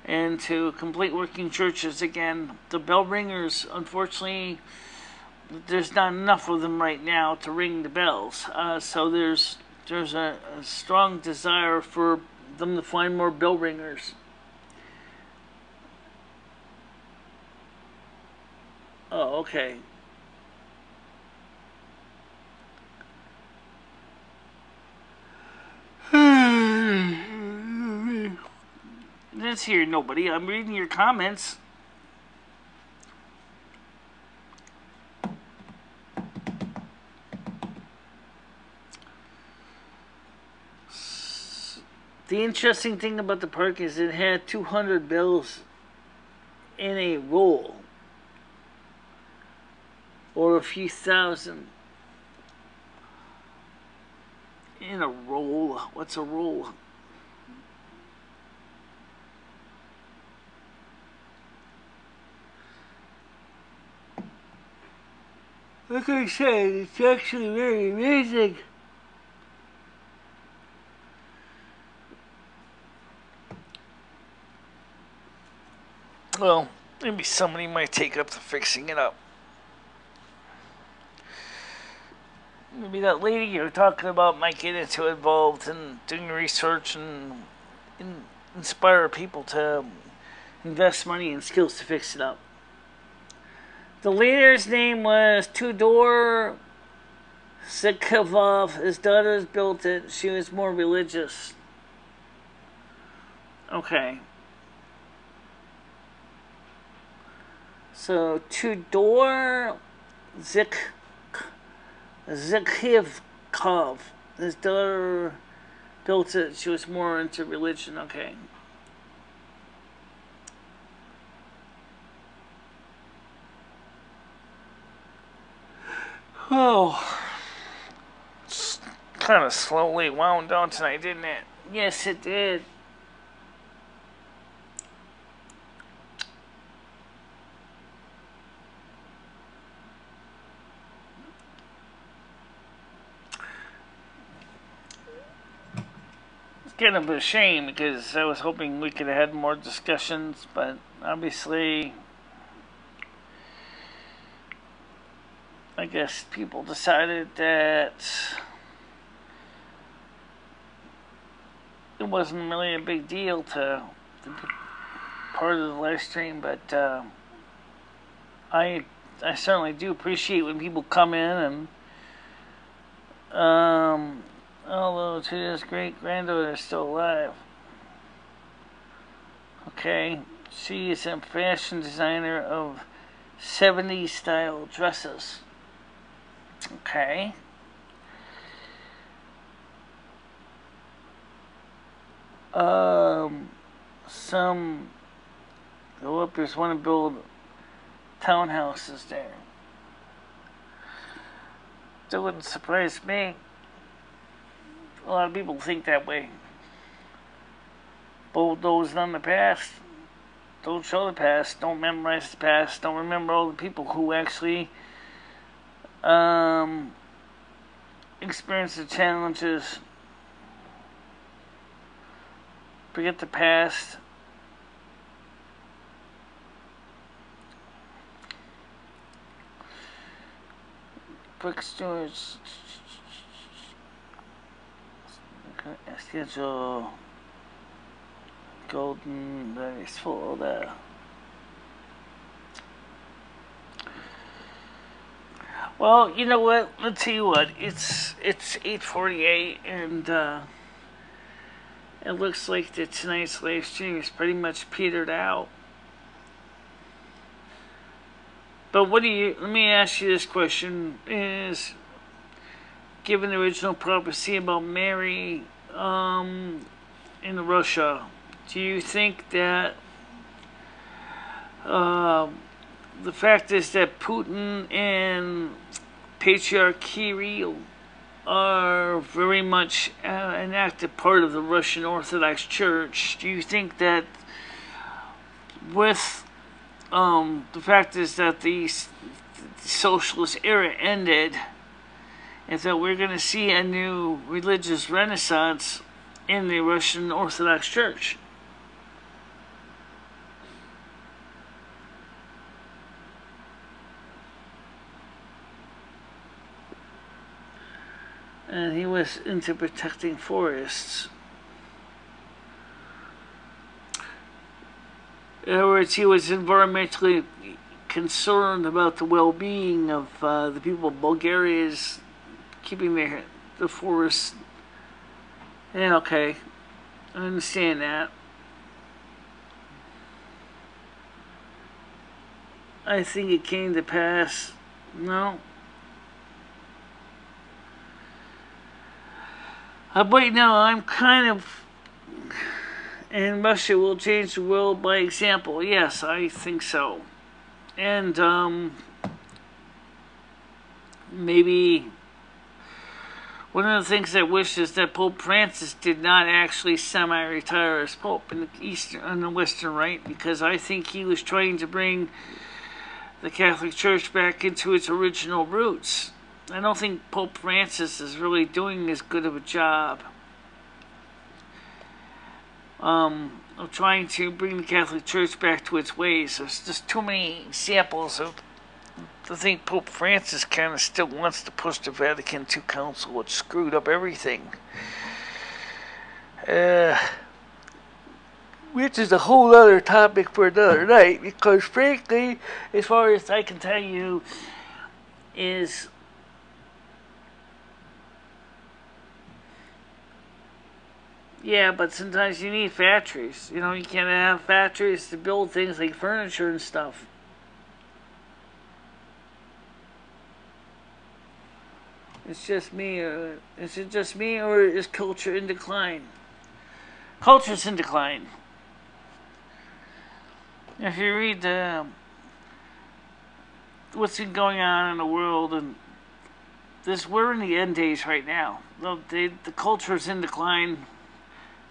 into complete working churches again. The bell ringers, unfortunately, there's not enough of them right now to ring the bells. So there's a strong desire for them to find more bell ringers. Oh, okay. Let's hear nobody. I'm reading your comments. The interesting thing about the park is it had 200 bells in a roll, or a few thousand in a roll. What's a roll? Like I said, it's actually very amazing. Well, maybe somebody might take up to fixing it up. Maybe that lady you're talking about might get involved in doing research and inspire people to invest money and skills to fix it up. The leader's name was Tudor Sikhavov. His daughters built it. She was more religious. Okay. So Tudor Zikhivkov. His daughter built it. She was more into religion. Okay. Oh, it's kind of slowly wound down tonight, didn't it? Yes, it did. It's kind of a shame because I was hoping we could have had more discussions, but obviously I guess people decided that it wasn't really a big deal to be part of the live stream, but I certainly do appreciate when people come in and although Tudor's great granddaughter is still alive. Okay, she is a fashion designer of 70s style dresses. Okay. Some developers want to build townhouses there. That wouldn't surprise me. A lot of people think that way. Bulldozed on the past. Don't show the past. Don't memorize the past. Don't remember all the people who actually experience the challenges. Forget the past. Quick storage. Schedule. Golden. That is full there. Well, you know what? Let's tell you what. It's 8:48, and it looks like that tonight's live stream is pretty much petered out. But what do you? Let me ask you this question: is given the original prophecy about Mary in Russia, do you think that the fact is that Putin and Patriarch Kirill are very much an active part of the Russian Orthodox Church? Do you think that with the fact is that the socialist era ended, and that we're going to see a new religious renaissance in the Russian Orthodox Church? And he was into protecting forests. In other words, he was environmentally concerned about the well-being of the people of Bulgaria's keeping the forests. Yeah, okay. I understand that. I think it came to pass. No. But no, I'm kind of... And Russia will change the world by example. Yes, I think so. And maybe one of the things I wish is that Pope Francis did not actually semi-retire as Pope in the Western Rite, because I think he was trying to bring the Catholic Church back into its original roots. I don't think Pope Francis is really doing as good of a job of trying to bring the Catholic Church back to its ways. There's just too many examples of I think Pope Francis kind of still wants to push the Vatican II Council, which screwed up everything. Which is a whole other topic for another night, because frankly, as far as I can tell you, is yeah, but sometimes you need factories. You know, you can't have factories to build things like furniture and stuff. It's just me, or is it just me, or is culture in decline? Culture's in decline. If you read what's been going on in the world, and we're in the end days right now. The culture's in decline.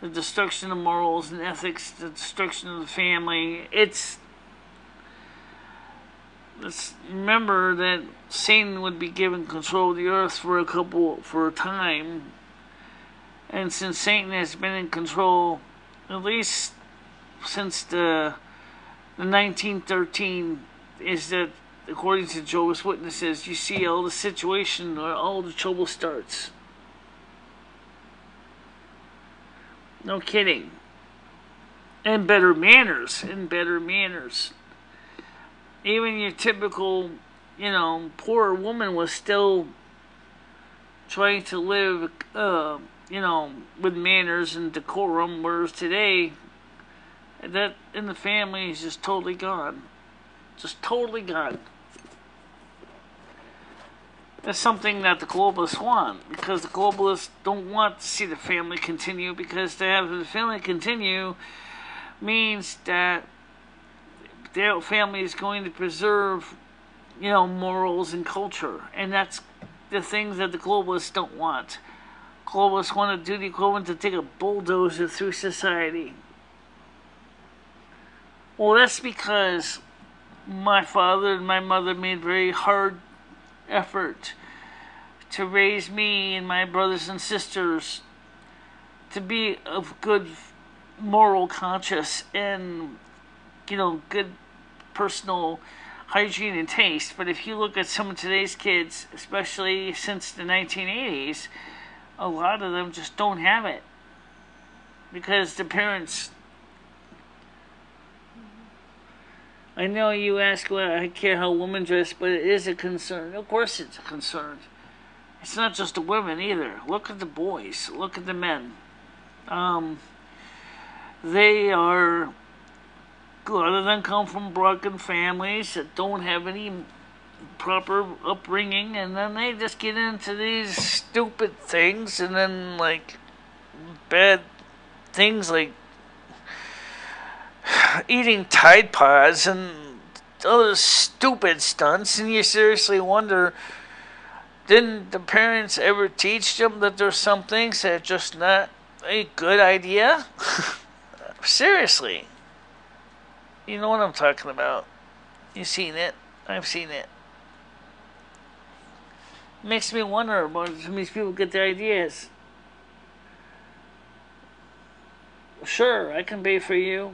The destruction of morals and ethics, the destruction of the family. Let's remember that Satan would be given control of the earth for a time, and since Satan has been in control at least since the 1913, is that according to Jehovah's Witnesses, you see all the situation where all the trouble starts. No kidding. And better manners. Even your typical, poor woman was still trying to live, with manners and decorum, whereas today, that in the family is just totally gone. Just totally gone. That's something that the globalists want, because the globalists don't want to see the family continue, because to have the family continue means that their family is going to preserve, morals and culture, and that's the things that the globalists don't want. Globalists want to do the equivalent to take a bulldozer through society. Well, that's because my father and my mother made very hard effort to raise me and my brothers and sisters to be of good moral conscience and, good personal hygiene and taste. But if you look at some of today's kids, especially since the 1980s, a lot of them just don't have it because the parents. I know you ask, well, I care how women dress, but it is a concern. Of course it's a concern. It's not just the women either. Look at the boys. Look at the men. They are, a lot of them come from broken families that don't have any proper upbringing, and then they just get into these stupid things, and then, like, bad things like eating Tide Pods and other stupid stunts, and you seriously wonder, didn't the parents ever teach them that there's some things that are just not a good idea? Seriously. You know what I'm talking about. You've seen it. I've seen it. Makes me wonder about some of these people get their ideas. Sure, I can pay for you.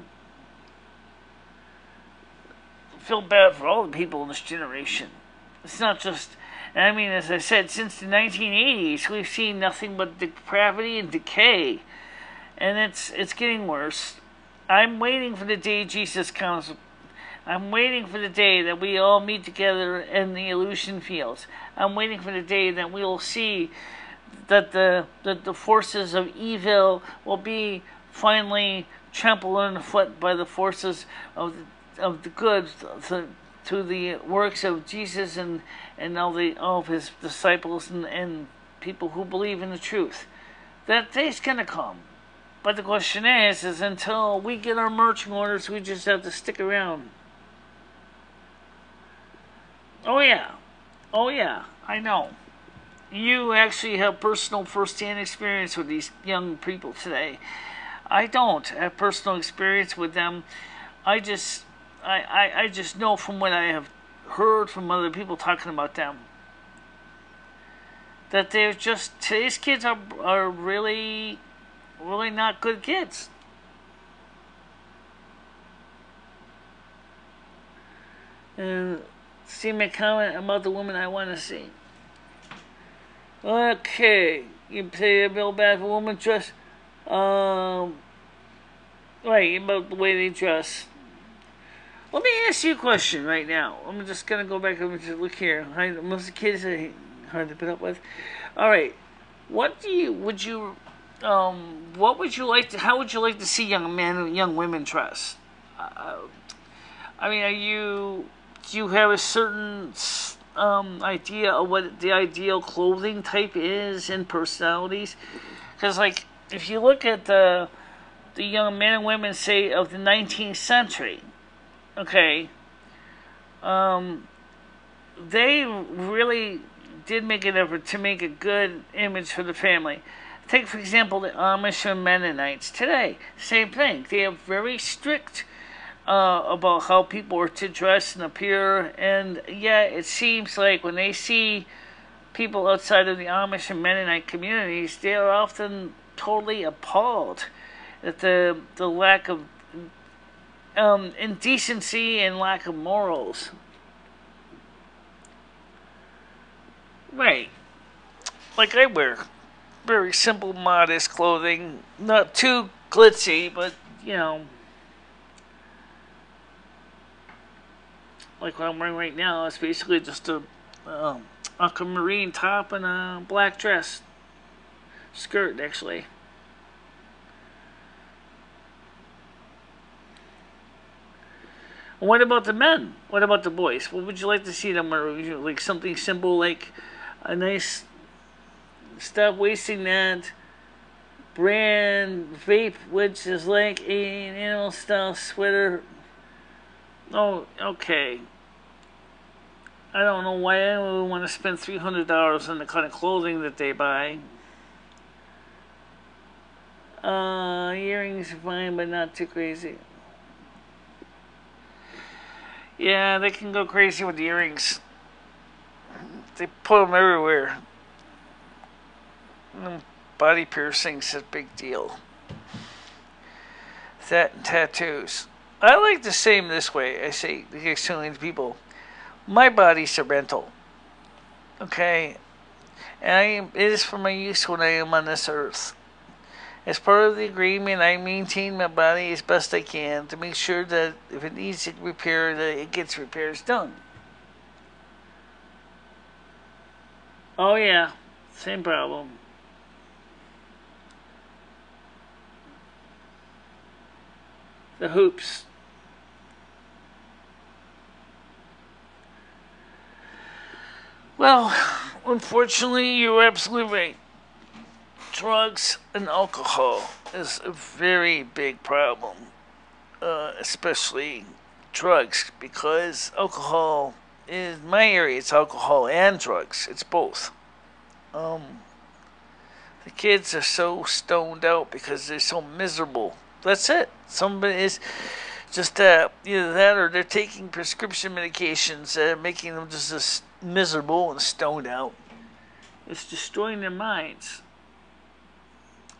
I feel bad for all the people in this generation. It's not just... I mean, as I said, since the 1980s, we've seen nothing but depravity and decay. And it's getting worse. I'm waiting for the day Jesus comes. I'm waiting for the day that we all meet together in the Elysian fields. I'm waiting for the day that we will see that the forces of evil will be finally trampled underfoot by the forces of the good through the works of Jesus and all of his disciples and people who believe in the truth. That day's gonna come. But the question is until we get our marching orders, we just have to stick around. Oh yeah, I know. You actually have personal first-hand experience with these young people today. I don't have personal experience with them. I just know from what I have heard from other people talking about them that they're just, today's kids are really not good kids. And see my comment about the woman I want to see. Okay, you say I feel bad for women dress. Right, about the way they dress. Let me ask you a question right now. I'm just gonna go back and just look here. Most of the kids are hard to put up with. All right, what would you like to? How would you like to see young men and young women dress? I mean, do you have a certain idea of what the ideal clothing type is and personalities? Because, like, if you look at the young men and women, say, of the 19th century, okay, they really did make an effort to make a good image for the family. Take, for example, the Amish or Mennonites today. Same thing. They are very strict about how people are to dress and appear. And yeah, it seems like when they see people outside of the Amish and Mennonite communities, they are often totally appalled at the lack of indecency and lack of morals. Right. Like I wear very simple, modest clothing. Not too glitzy, but, like what I'm wearing right now, it's basically just a aquamarine top and a black dress. Skirt, actually. What about the men? What about the boys? What would you like to see them wear? Like something simple, like a nice... Stop wasting that brand vape, which is like an animal style sweater. Oh, okay. I don't know why anyone would want to spend $300 on the kind of clothing that they buy. Earrings are fine, but not too crazy. Yeah, they can go crazy with the earrings. They put them everywhere. Body piercings is a big deal. That and tattoos. I like to say them this way. I say to people, my body's a rental. Okay? And it is for my use when I am on this earth. As part of the agreement, I maintain my body as best I can to make sure that if it needs to repair, that it gets repairs done. Oh yeah, same problem. The hoops. Well, unfortunately, you're absolutely right. Drugs and alcohol is a very big problem, especially drugs, because alcohol, in my area, it's alcohol and drugs. It's both. The kids are so stoned out because they're so miserable. That's it. Somebody is just either that or they're taking prescription medications that are making them just as miserable and stoned out. It's destroying their minds,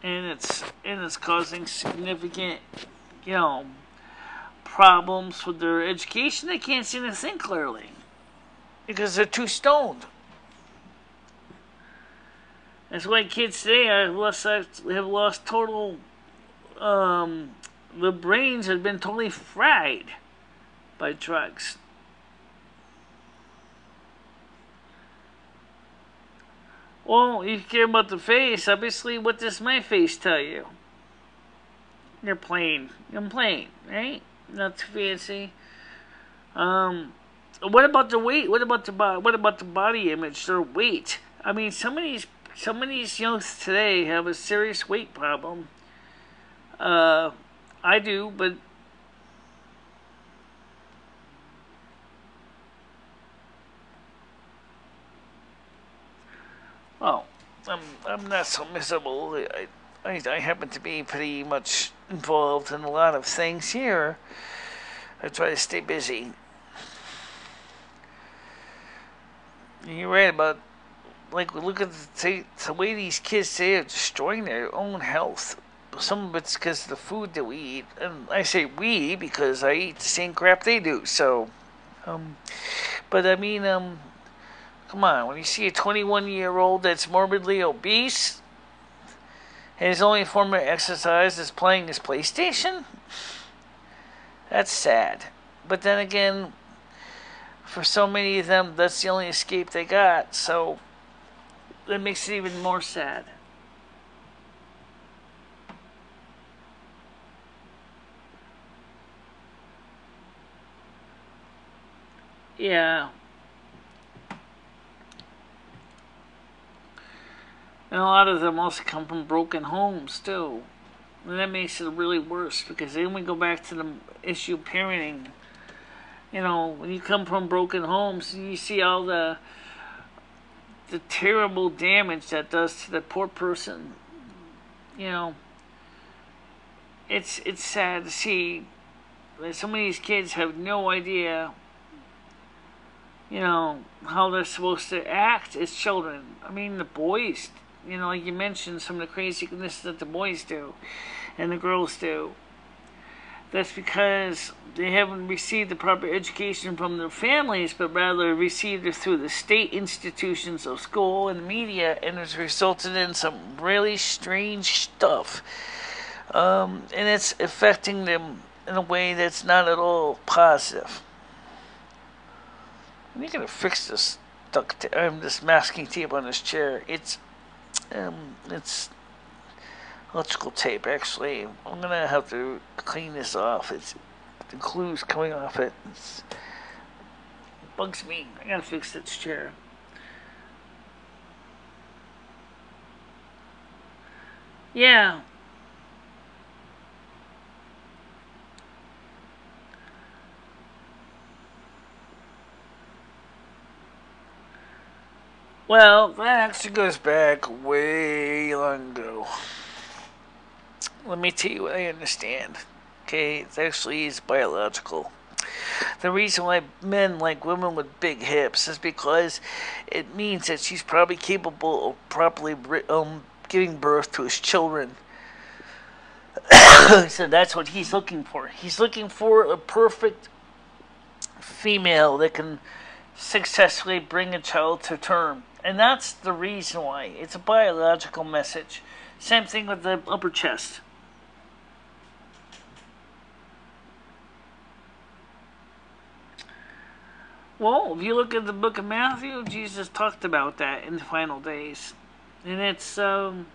and it's causing significant, problems with their education. They can't seem to think clearly because they're too stoned. That's why kids today have lost total. The brains have been totally fried by drugs. Well, you care about the face. Obviously, what does my face tell you? You're plain. I'm plain, right? Not too fancy. What about the weight? What about the body image? Their weight. I mean, some of these youths today have a serious weight problem. I do, but well, I'm not so miserable. I happen to be pretty much involved in a lot of things here. I try to stay busy. You're right about, look at the way these kids today are destroying their own health. Some of it's because of the food that we eat. And I say we because I eat the same crap they do. So, but I mean, come on. When you see a 21-year-old that's morbidly obese, and his only form of exercise is playing his PlayStation, that's sad. But then again, for so many of them, that's the only escape they got. So, that makes it even more sad. Yeah. And a lot of them also come from broken homes, too. And that makes it really worse, because then we go back to the issue of parenting. When you come from broken homes, you see all the terrible damage that does to the poor person. It's sad to see that some of these kids have no idea how they're supposed to act as children. I mean, the boys, like you mentioned, some of the craziness that the boys do and the girls do. That's because they haven't received the proper education from their families, but rather received it through the state institutions of school and media, and it's resulted in some really strange stuff. And it's affecting them in a way that's not at all positive. I'm gonna fix this this masking tape on this chair. It's electrical tape. Actually, I'm gonna have to clean this off. The glue's coming off it. It bugs me. I gotta fix this chair. Yeah. Well, that actually goes back way long ago. Let me tell you what I understand. Okay, it actually is biological. the reason why men like women with big hips is because it means that she's probably capable of properly giving birth to his children. So that's what he's looking for. He's looking for a perfect female that can successfully bring a child to term. And that's the reason why. It's a biological message. Same thing with the upper chest. Well, if you look at the book of Matthew, Jesus talked about that in the final days. And it's sad.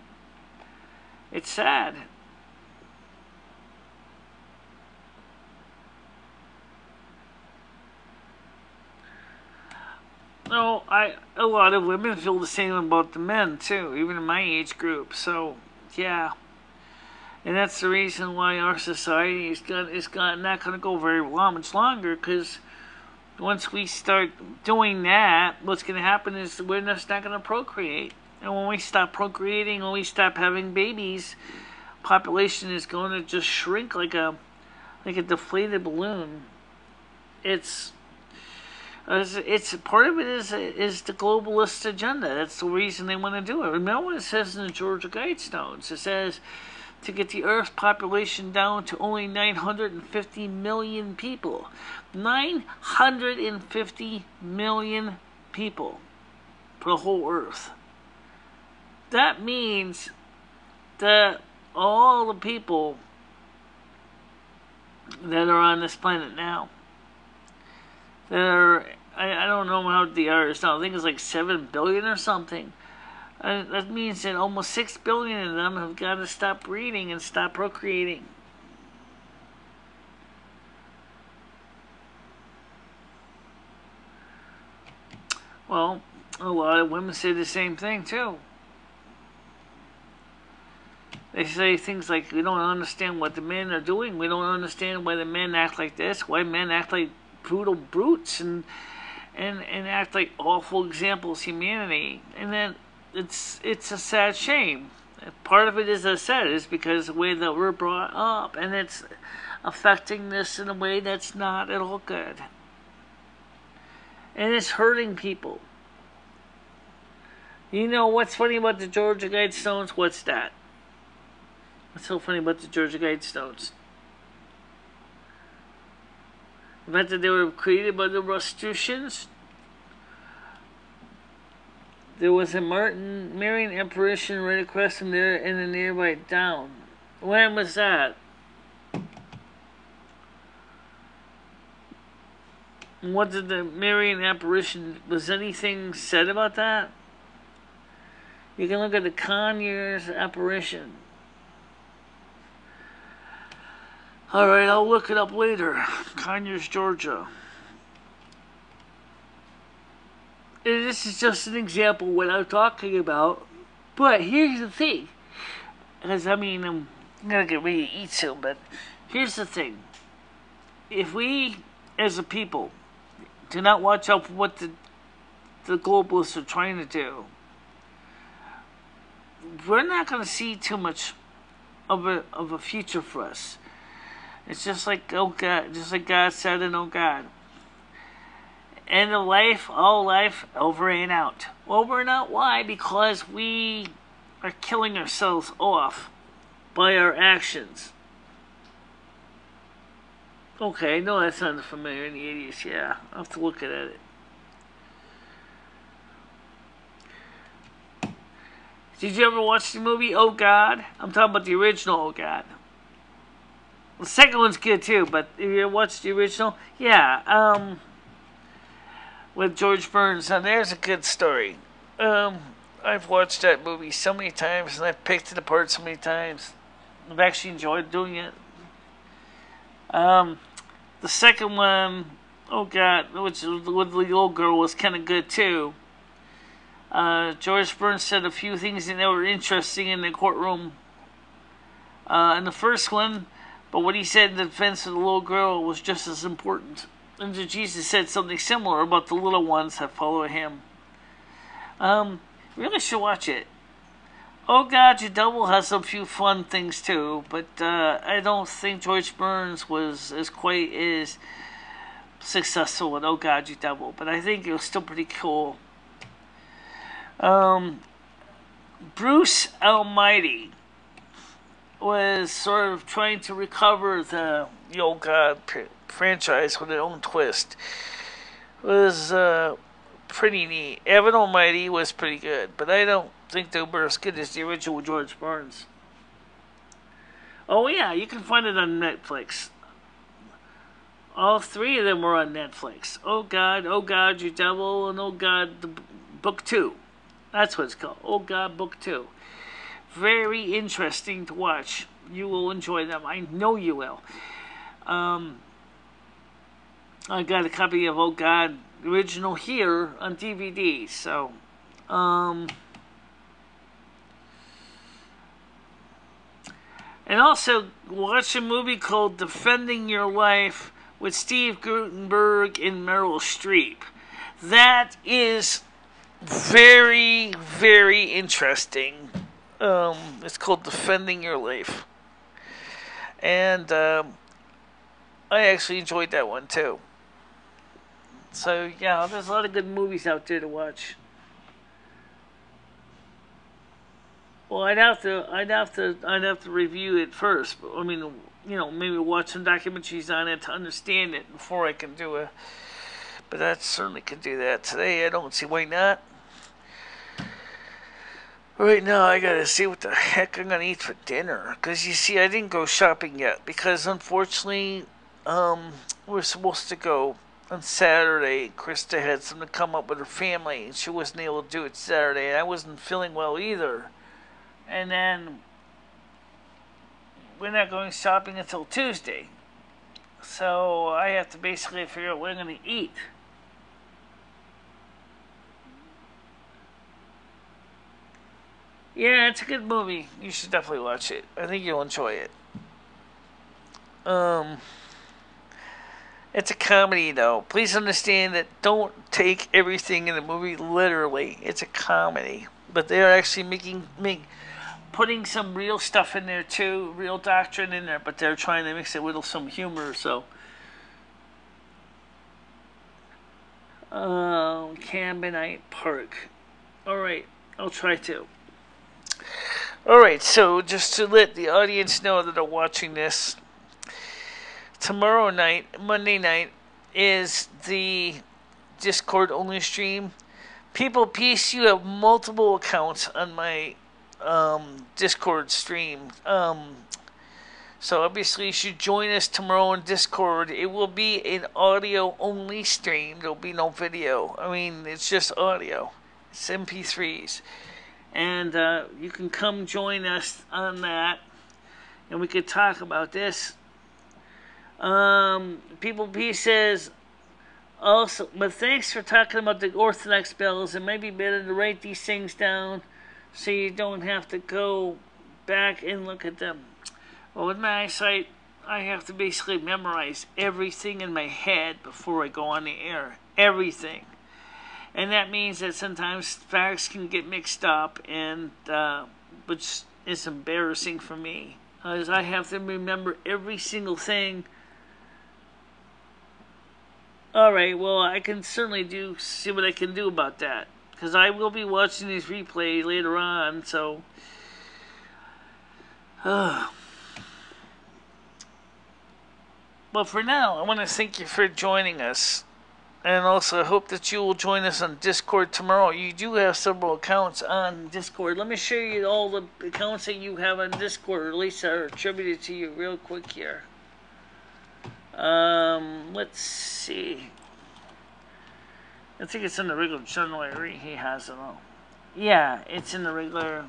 No, a lot of women feel the same about the men too, even in my age group. So, yeah, and that's the reason why our society is not going to go very much longer. Because once we start doing that, what's going to happen is we're just not going to procreate. And when we stop procreating, when we stop having babies, population is going to just shrink like a deflated balloon. It's part of it is the globalist agenda. That's the reason they want to do it. Remember what it says in the Georgia Guidestones? It says to get the Earth's population down to only 950 million people. 950 million people for the whole Earth. That means that all the people that are on this planet now, I don't know how the are now. I think it's like 7 billion or something. That means that almost 6 billion of them have got to stop breeding and stop procreating. Well, a lot of women say the same thing too. They say things like, we don't understand what the men are doing. We don't understand why the men act like this. Why men act like brutal brutes and act like awful examples of humanity. And then it's a sad shame. Part of it, as I said, is because the way that we're brought up, and it's affecting this in a way that's not at all good. And it's hurting people. You know what's funny about the Georgia Guidestones? What's that? What's so funny about the Georgia Guidestones? The fact that they were created by the Rosicrucians. There was a Marian apparition right across from there in the nearby town. When was that? What did the Marian apparition, was anything said about that? You can look at the Conyers apparition. Alright, I'll look it up later. Conyers, Georgia. And this is just an example of what I'm talking about. But here's the thing. Because, I mean, I'm going to get ready to eat soon, but here's the thing. If we, as a people, do not watch out for what the globalists are trying to do, we're not going to see too much of a future for us. It's just like, oh God, just like God said in Oh God. End of life, all life, over and out. Over and out, why? Because we are killing ourselves off by our actions. Okay, no, that sounds familiar in the 80s, yeah. I'll have to look at it. Did you ever watch the movie Oh God? I'm talking about the original Oh God. The second one's good too, but if you watched the original, yeah, with George Burns. Now there's a good story. I've watched that movie so many times, and I've picked it apart so many times. I've actually enjoyed doing it. The second one, Oh God, which with the little girl, was kind of good too. George Burns said a few things that were interesting in the courtroom. In the first one, but what he said in the defense of the little girl was just as important. And Jesus said something similar about the little ones that follow him. You really should watch it. Oh God, Your Double has a few fun things too, but I don't think George Burns was as quite as successful with Oh God, You Devil, but I think it was still pretty cool. Bruce Almighty was sort of trying to recover the Oh God franchise with their own twist. It was pretty neat. Evan Almighty was pretty good, but I don't think they were as good as the original George Barnes. Oh yeah, you can find it on Netflix. All three of them were on Netflix. Oh God, You Devil, and Oh God, Book 2. That's what it's called. Oh God, Book 2. Very interesting to watch. You will enjoy them. I know you will. I got a copy of Oh God, the original here on DVD. So, and also watch a movie called Defending Your Life with Steve Guttenberg and Meryl Streep. That is very, very interesting. It's called Defending Your Life. And I actually enjoyed that one too. So yeah, there's a lot of good movies out there to watch. Well, I'd have to review it first. But, I mean, you know, maybe watch some documentaries on it to understand it before I can do a. But I certainly could do that today. I don't see why not. Right now, I gotta see what the heck I'm gonna eat for dinner. Because you see, I didn't go shopping yet. Because unfortunately, we're supposed to go on Saturday. Krista had something to come up with her family, and she wasn't able to do it Saturday. And I wasn't feeling well either. And then we're not going shopping until Tuesday. So I have to basically figure out what I'm going to eat. Yeah, it's a good movie. You should definitely watch it. I think you'll enjoy it. It's a comedy, though. Please understand that don't take everything in the movie literally. It's a comedy. But they're actually putting some real stuff in there too, real doctrine in there, but they're trying to mix it with some humor. So, Cambonite Park. All right, I'll try to. All right, so just to let the audience know that are watching this, tomorrow night, Monday night, is the Discord only stream. People, peace, you have multiple accounts on my Discord stream. So obviously you should join us tomorrow on Discord. It will be an audio only stream. There'll be no video. I mean, it's just audio. It's MP3s. And you can come join us on that. And we could talk about this. People Peace says, also, but thanks for talking about the Orthodox bells. It might be better to write these things down so you don't have to go back and look at them. Well, with my eyesight, I have to basically memorize everything in my head before I go on the air. Everything. And that means that sometimes facts can get mixed up, and which is embarrassing for me, as I have to remember every single thing. Alright, well, I can certainly see what I can do about that. Because I will be watching these replays later on, so. But for now, I want to thank you for joining us. And also, I hope that you will join us on Discord tomorrow. You do have several accounts on Discord. Let me show you all the accounts that you have on Discord, or at least are attributed to you real quick here. Let's see. I think it's in the regular channel. He has it all. Yeah, it's in the regular.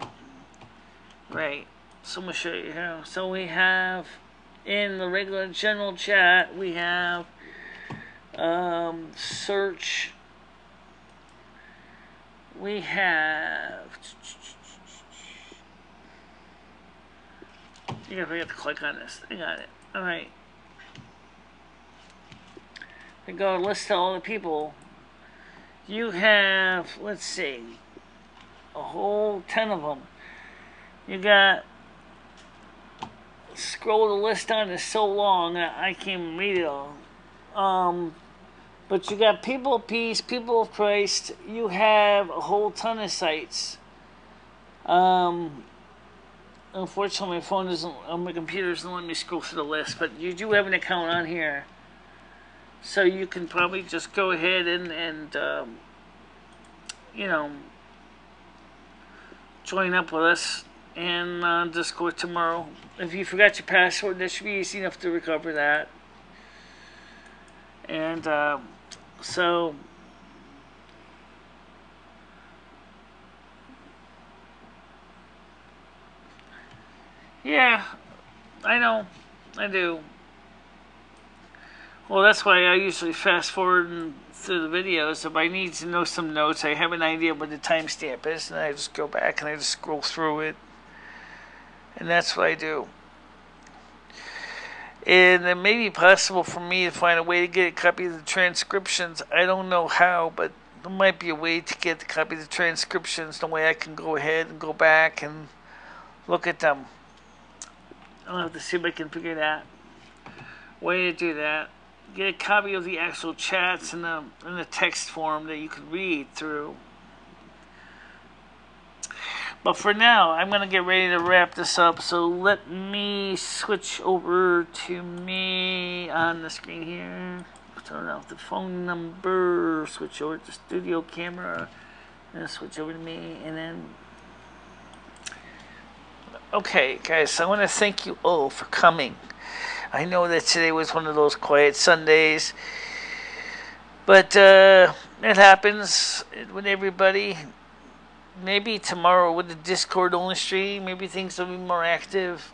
Right. So I'm going to show you here. So we have in the regular general chat, we have search. We have. You gotta forget to click on this. I got it. Alright. We go list all the people. You have, let's see, a whole 10 of them. You got, scroll the list down, it's so long that I can't read it all. But you got People of Peace, People of Christ. You have a whole ton of sites. Unfortunately, my phone doesn't, my computer doesn't let me scroll through the list, but you do have an account on here. So you can probably just go ahead and you know, join up with us and Discord tomorrow. If you forgot your password, that should be easy enough to recover that. And so yeah, I know, I do. Well, that's why I usually fast forward through the videos. If I need to know some notes, I have an idea what the timestamp is, and I just go back and I just scroll through it. And that's what I do. And it may be possible for me to find a way to get a copy of the transcriptions. I don't know how, but there might be a way to get the copy of the transcriptions. The way I can go ahead and go back and look at them. I'll have to see if I can figure that way to do that. Get a copy of the actual chats in the text form that you can read through. But for now, I'm going to get ready to wrap this up. So let me switch over to me on the screen here. Turn off the phone number. Switch over to studio camera. And switch over to me. And then... Okay, guys, I want to thank you all for coming. I know that today was one of those quiet Sundays. But it happens with everybody. Maybe tomorrow with the Discord only stream, maybe things will be more active.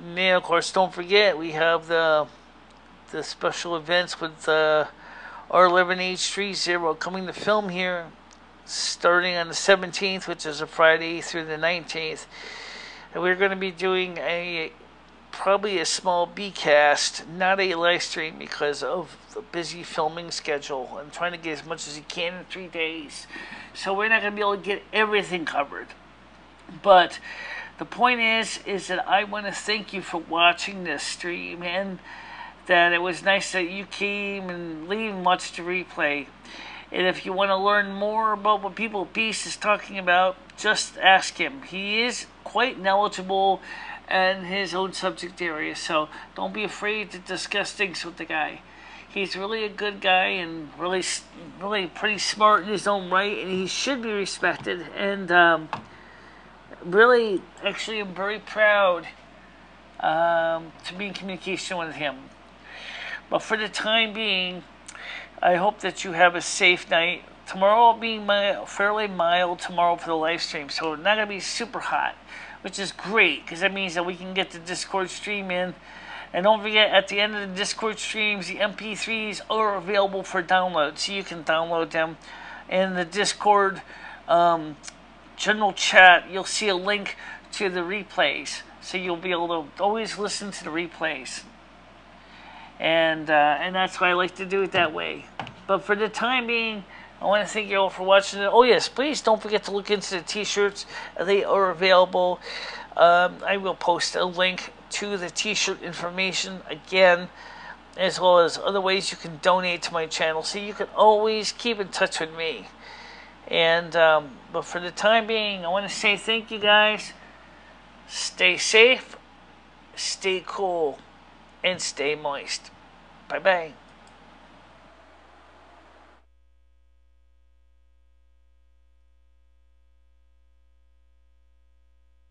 And of course, don't forget, we have the special events with R11H30 coming to film here, starting on the 17th, which is a Friday, through the 19th. And we're going to be doing probably a small B-cast, not a live stream because of the busy filming schedule. I'm trying to get as much as you can in 3 days. So we're not going to be able to get everything covered. But the point is that I want to thank you for watching this stream, and that it was nice that you came and watched the replay. And if you want to learn more about what People of Peace is talking about, just ask him. He is quite knowledgeable in his own subject area, so don't be afraid to discuss things with the guy. He's really a good guy and really pretty smart in his own right, and he should be respected. And really, actually, I'm very proud to be in communication with him. But for the time being, I hope that you have a safe night. Tomorrow will be fairly mild tomorrow for the live stream, so not going to be super hot, which is great, because that means that we can get the Discord stream in. And don't forget, at the end of the Discord streams, the MP3s are available for download, so you can download them. In the Discord general chat, you'll see a link to the replays, so you'll be able to always listen to the replays. And that's why I like to do it that way. But for the time being, I want to thank you all for watching it. Oh yes, please don't forget to look into the t-shirts. They are available. I will post a link to the t-shirt information again, as well as other ways you can donate to my channel, so you can always keep in touch with me. And but for the time being, I want to say thank you guys. Stay safe, stay cool, and stay moist. Bye bye.